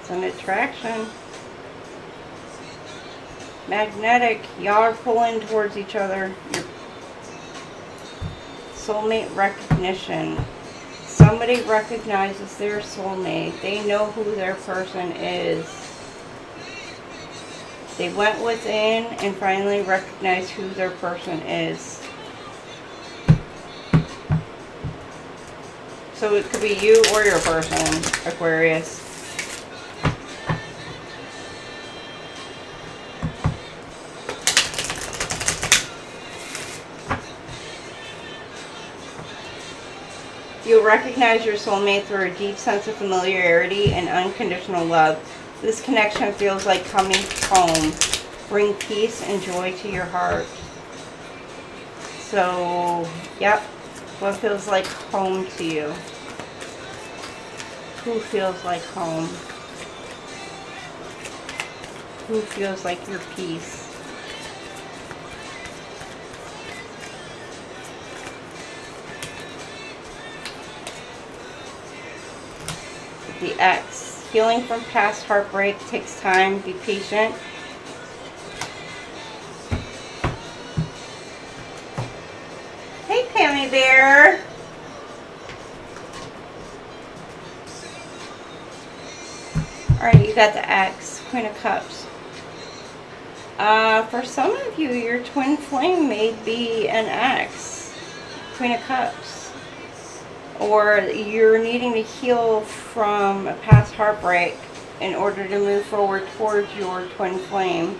It's an attraction. Magnetic. Y'all are pulling towards each other. Your soulmate recognition. Somebody recognizes their soulmate. They know who their person is. They went within and finally recognized who their person is. So it could be you or your person, Aquarius. You'll recognize your soulmate through a deep sense of familiarity and unconditional love. This connection feels like coming home. Bring peace and joy to your heart. So, yep. What feels like home to you? Who feels like home? Who feels like your peace? The X. Healing from past heartbreak takes time. Be patient. Hey, Pammy Bear. Alright, you got the X. Queen of Cups. For some of you, your twin flame may be an X. Queen of Cups. Or you're needing to heal from a past heartbreak in order to move forward towards your twin flame.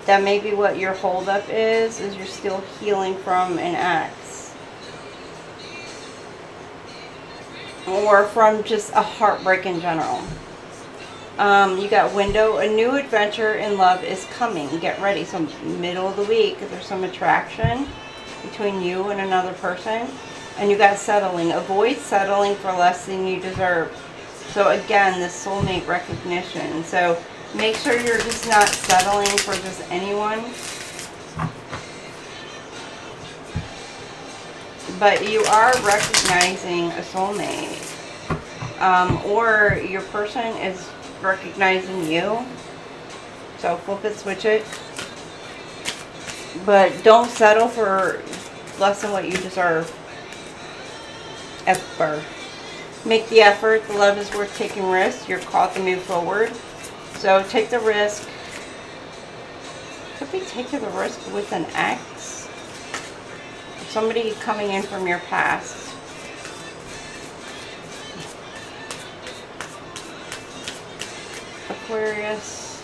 That may be what your holdup is you're still healing from an ex. Or from just a heartbreak in general. You got window. A new adventure in love is coming. Get ready. So middle of the week, there's some attraction between you and another person. And you got settling. Avoid settling for less than you deserve. So again, this soulmate recognition. So make sure you're just not settling for just anyone. But you are recognizing a soulmate. Or your person is recognizing you. So flip it, switch it. But don't settle for less than what you deserve. Ever. Make the effort. The love is worth taking risks. You're called to move forward. So take the risk. Could be taking the risk with an ex. Somebody coming in from your past. Aquarius.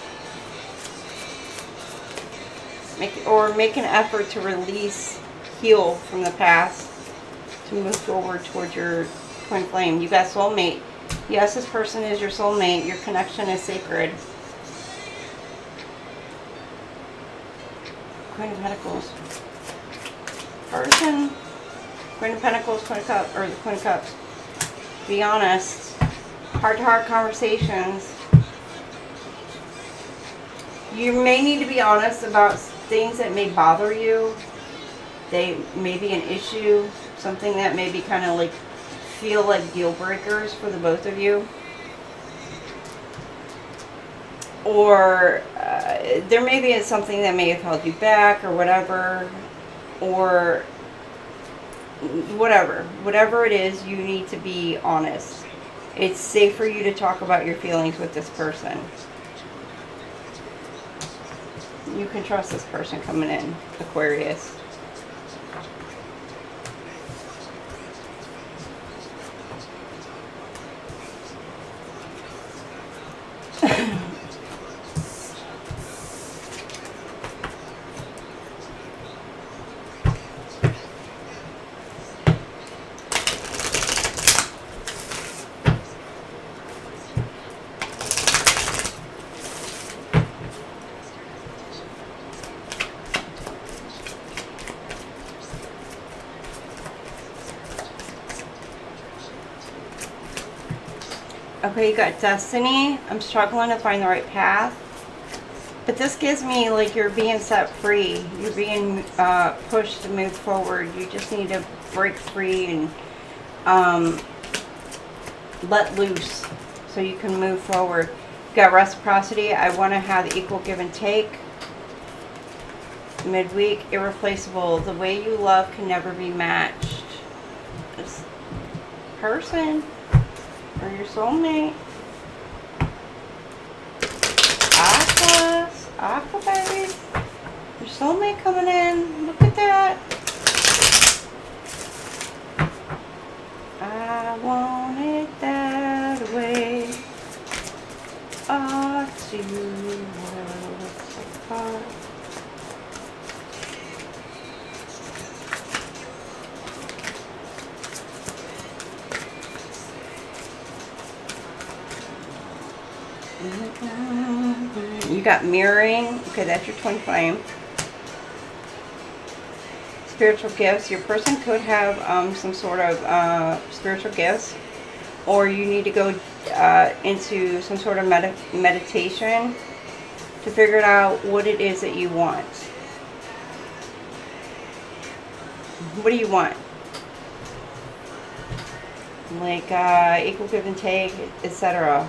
Make an effort to release, heal from the past to move forward towards your twin flame. You got soulmate. Yes, this person is your soulmate. Your connection is sacred. Queen of Pentacles. Person. Queen of Pentacles, Queen of Cups, or the Queen of Cups. Be honest. Heart-to-heart conversations. You may need to be honest about things that may bother you. They may be an issue, something that may be kind of like feel like deal breakers for the both of you. Or there may be something that may have held you back or whatever. Or whatever it is, you need to be honest. It's safe for you to talk about your feelings with this person. You can trust this person coming in, Aquarius. Okay, you got destiny. I'm struggling to find the right path. But this gives me like you're being set free. You're being pushed to move forward. You just need to break free and let loose so you can move forward. You got reciprocity. I want to have equal give and take. Midweek, irreplaceable. The way you love can never be matched. This person or your soulmate. Aqua baby. Your soulmate coming in. Look at that. I want it that way. Our two worlds apart. You got mirroring. Okay, that's your twin flame. Spiritual gifts. Your person could have some sort of spiritual gifts, or you need to go into some sort of meditation to figure out what it is that you want. What do you want? Like equal give and take, etc.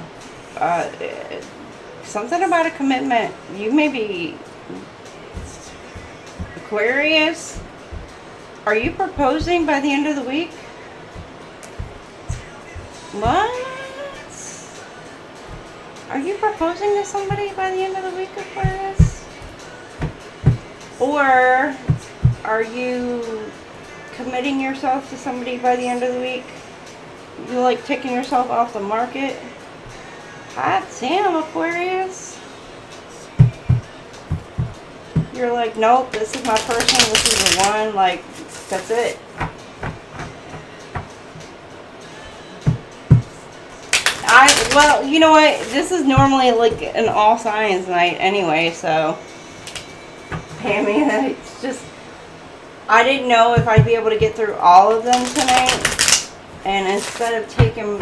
Something about a commitment. You may be Aquarius. Are you proposing by the end of the week? What? Are you proposing to somebody by the end of the week, Aquarius? Or are you committing yourself to somebody by the end of the week? You like taking yourself off the market? Hot damn, Aquarius. You're like, nope, this is my person, this is the one, like, that's it. Well, you know what, this is normally like an all signs night anyway, so, Pammy, it's just, I didn't know if I'd be able to get through all of them tonight, and instead of taking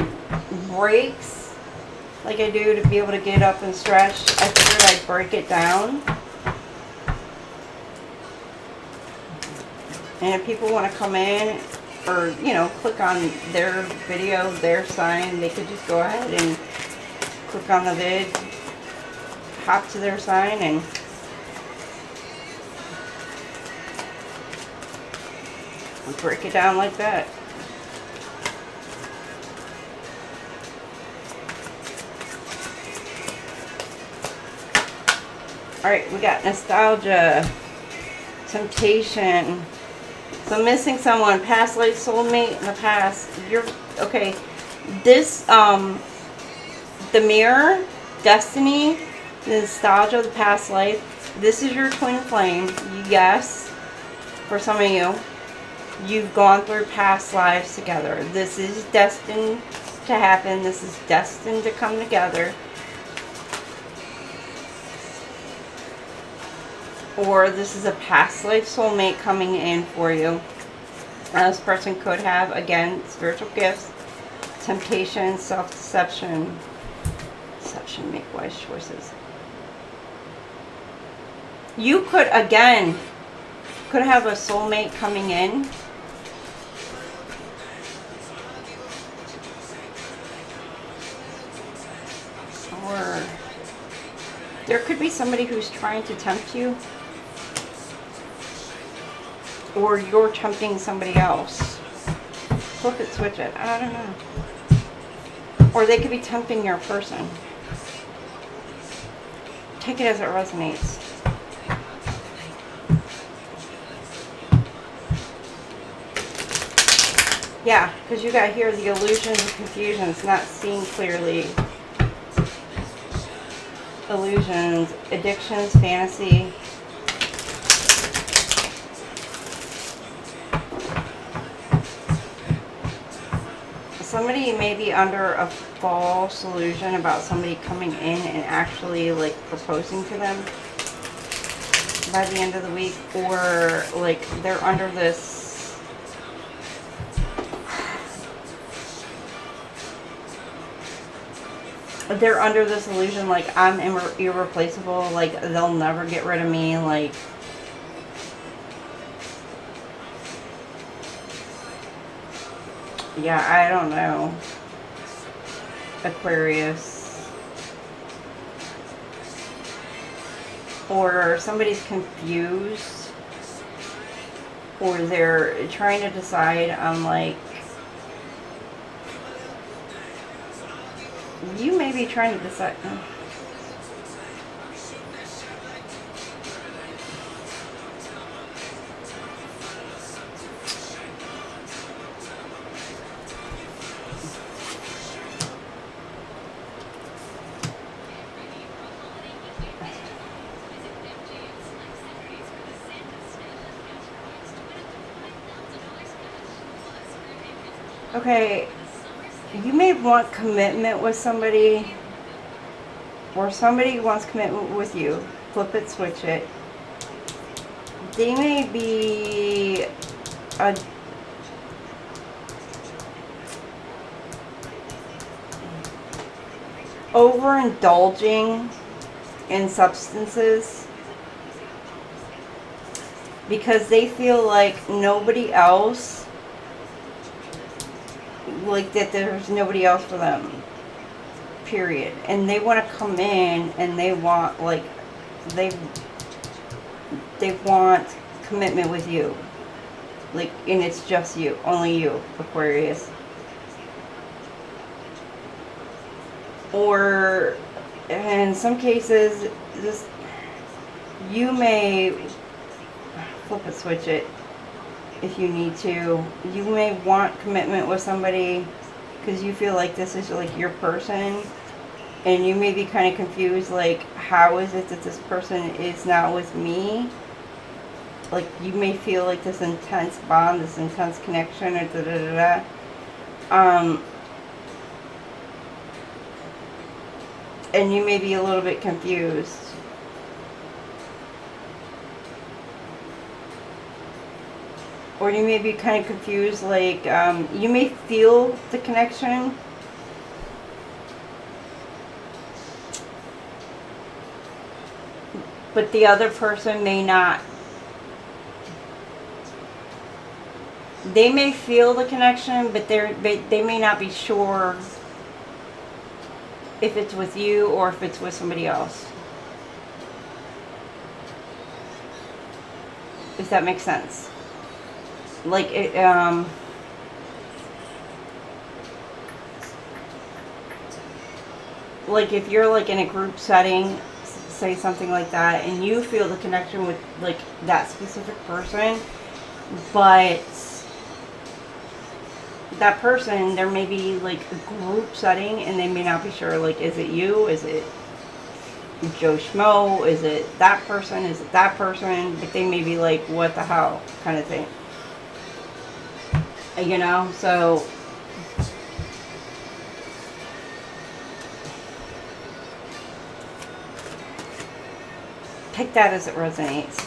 breaks, like I do to be able to get up and stretch, I figured I'd break it down. And if people want to come in or, you know, click on their video, their sign, they could just go ahead and click on the vid, hop to their sign, and break it down like that. Alright, we got nostalgia, temptation. So missing someone, past life, soulmate in the past. You're okay. This the mirror, destiny, the nostalgia, the past life. This is your twin flame. Yes, for some of you, you've gone through past lives together. This is destined to happen. This is destined to come together. Or this is a past life soulmate coming in for you. This person could have, again, spiritual gifts, temptation, self-deception. Deception, make wise choices. You could, again, could have a soulmate coming in. Or there could be somebody who's trying to tempt you. Or you're tempting somebody else. Flip it, switch it. I don't know. Or they could be tempting your person. Take it as it resonates. Yeah, because you got here the illusions and confusions, not seeing clearly. Illusions, addictions, fantasy. Somebody may be under a false illusion about somebody coming in and actually like proposing to them by the end of the week, or like they're under this illusion like I'm irreplaceable, like they'll never get rid of me, like yeah, I don't know. Aquarius. Or somebody's confused. Or they're trying to decide on like, you may be trying to decide. Okay, you may want commitment with somebody, or somebody wants commitment with you. Flip it, switch it. They may be overindulging in substances because they feel like nobody else, like that there's nobody else for them, period. And they want to come in and they want like they want commitment with you, like, and it's just you, only you, Aquarius. Or in some cases, this, you may flip it, switch it if you need to. You may want commitment with somebody because you feel like this is like your person, and you may be kind of confused, like, how is it that this person is not with me? Like, you may feel like this intense bond, this intense connection, or and you may be a little bit confused. Or you may be kind of confused, like, you may feel the connection, but the other person may not. They may feel the connection, but they may not be sure if it's with you or if it's with somebody else. If that makes sense. Like, it, like if you're like in a group setting, say something like that, and you feel the connection with like that specific person, but that person, there may be like a group setting and they may not be sure, like, is it you, is it Joe Schmo, is it that person, is it that person, but they may be like, what the hell, kind of thing. You know, so take that as it resonates.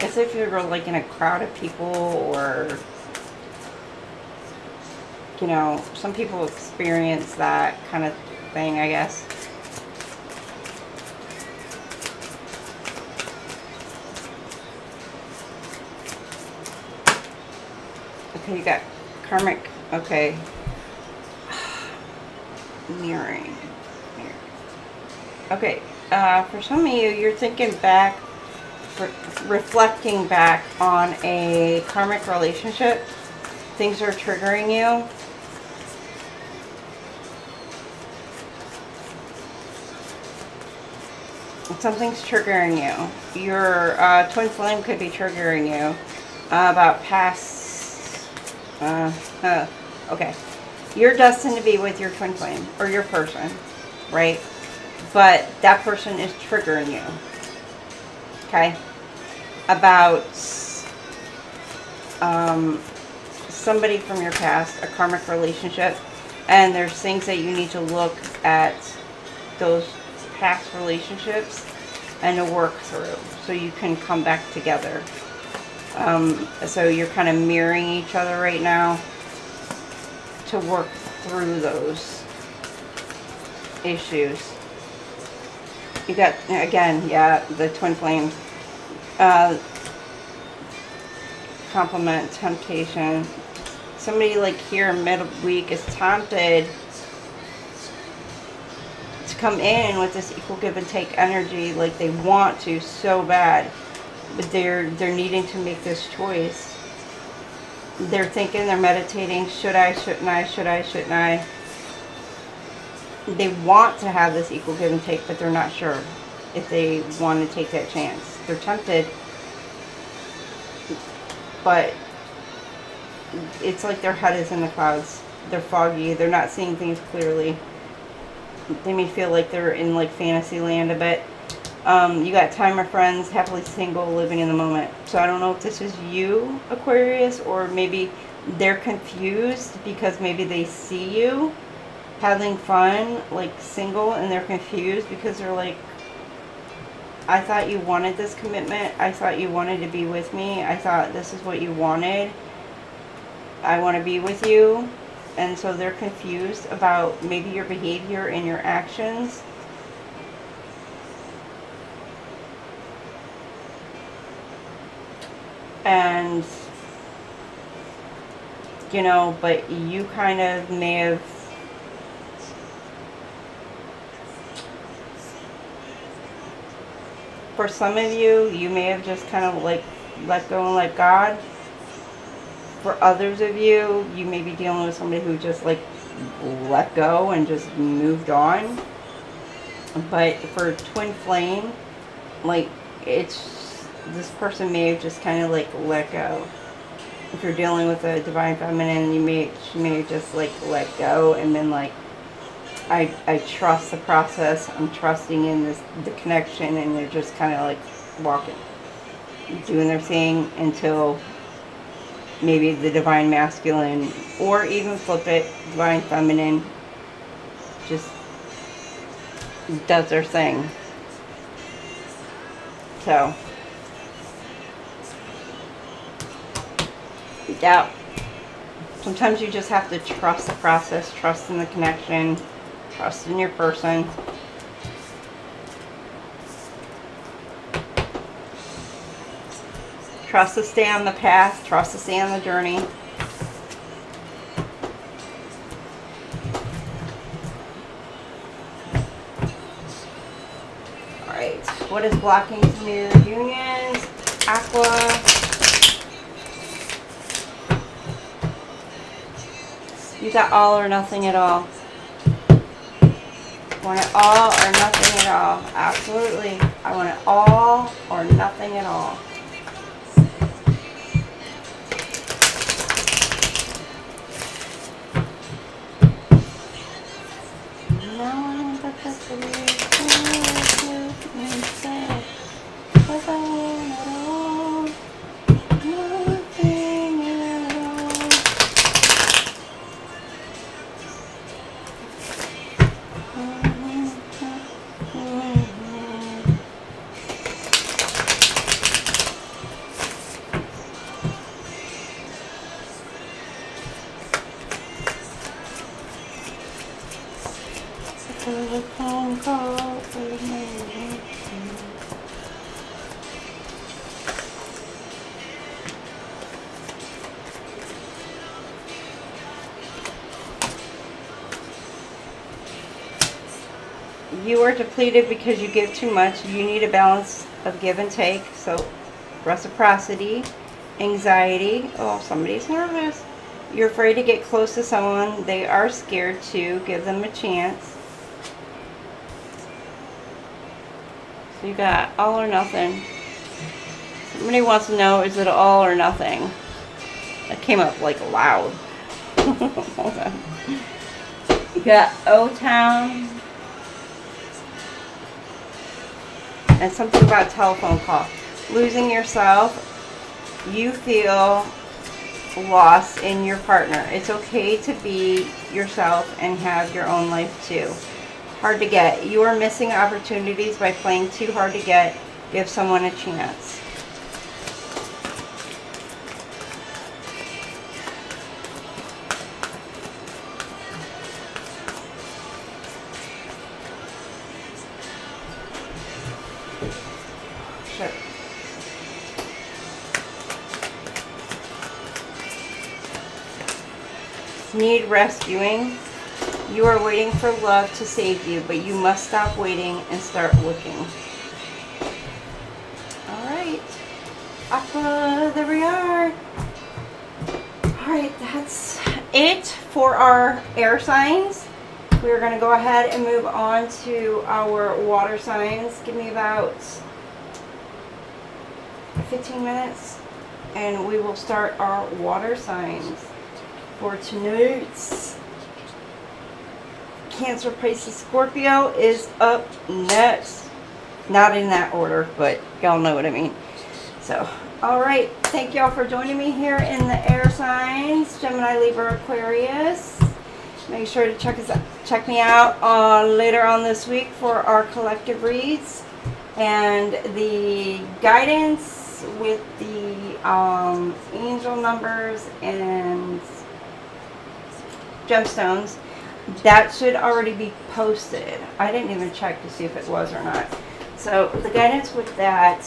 As if you're like in a crowd of people, or, you know, some people experience that kind of thing, I guess. Okay, you got karmic. Okay. Mirroring. Okay, for some of you, you're thinking back, reflecting back on a karmic relationship. Things are triggering you. Something's triggering you. Your twin flame could be triggering you about past... okay. You're destined to be with your twin flame or your person, right? But that person is triggering you. Okay? About somebody from your past, a karmic relationship, and there's things that you need to look at those past relationships and to work through so you can come back together. So you're kind of mirroring each other right now to work through those issues. You got, again, yeah, the twin flames. Compliment, temptation. Somebody like here midweek is tempted to come in with this equal give and take energy, like they want to so bad, but they're needing to make this choice. They're thinking, they're meditating, should I, shouldn't I, should I, shouldn't I? They want to have this equal give and take, but they're not sure if they want to take that chance. They're tempted, but it's like their head is in the clouds. They're foggy. They're not seeing things clearly. They may feel like they're in like fantasy land a bit. You got timer friends, happily single, living in the moment. So I don't know if this is you, Aquarius, or maybe they're confused because maybe they see you having fun, like single, and they're confused because they're like, I thought you wanted this commitment. I thought you wanted to be with me. I thought this is what you wanted. I want to be with you. And so they're confused about maybe your behavior and your actions. And, you know, but you kind of may have for some of you, you may have just kind of like let go and let God. For others of you, you may be dealing with somebody who just like let go and just moved on. But for twin flame, like it's, this person may have just kind of like let go. If you're dealing with a divine feminine, she may have just like let go and been like, I trust the process. I'm trusting in the connection, and they're just kind of like walking, doing their thing until maybe the divine masculine, or even flip it, divine feminine, just does their thing. So, yeah, sometimes you just have to trust the process, trust in the connection, trust in your person. Trust to stay on the path, trust to stay on the journey. Alright, what is blocking some new unions? Aqua. You got all or nothing at all. Want it all or nothing at all. Absolutely. I want it all or nothing at all. You are depleted because you give too much. You need a balance of give and take. So reciprocity, anxiety. Oh, somebody's nervous. You're afraid to get close to someone. They are scared to. Give them a chance. So you got all or nothing. Somebody wants to know, is it all or nothing? That came up like loud. Hold on. You got O-Town. And something about telephone call. Losing yourself. You feel lost in your partner. It's okay to be yourself and have your own life too. Hard to get. You are missing opportunities by playing too hard to get. Give someone a chance. Sure. Need rescuing. You are waiting for love to save you, but you must stop waiting and start looking. Alright. Aqua, there we are. Alright, that's it for our air signs. We're going to go ahead and move on to our water signs. Give me about 15 minutes and we will start our water signs for tonight. Cancer, Pisces, Scorpio is up next. Not in that order, but y'all know what I mean. So, alright. Thank y'all for joining me here in the air signs. Gemini, Libra, Aquarius. Make sure to check me out later on this week for our collective reads. And the guidance with the angel numbers and gemstones. That should already be posted. I didn't even check to see if it was or not. So the guidance with that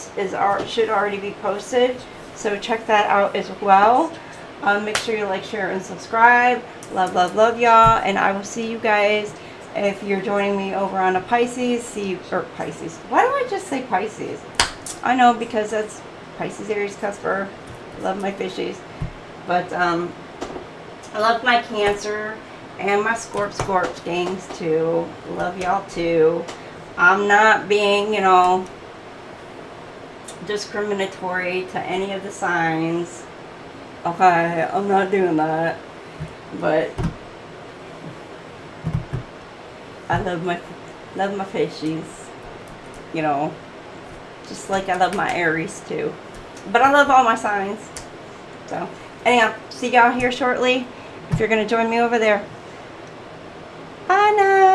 should already be posted. So check that out as well. Make sure you like, share, and subscribe. Love, love, love y'all. And I will see you guys if you're joining me over on a Pisces. Pisces. Why do I just say Pisces? I know because that's Pisces, Aries, Cusper. Love my fishies. But I love my Cancer. And my Scorp gangs too. Love y'all too. I'm not being, discriminatory to any of the signs. Okay, I'm not doing that. But I love my fishies. Just like I love my Aries too. But I love all my signs. So anyhow, see y'all here shortly. If you're gonna join me over there. Bye now.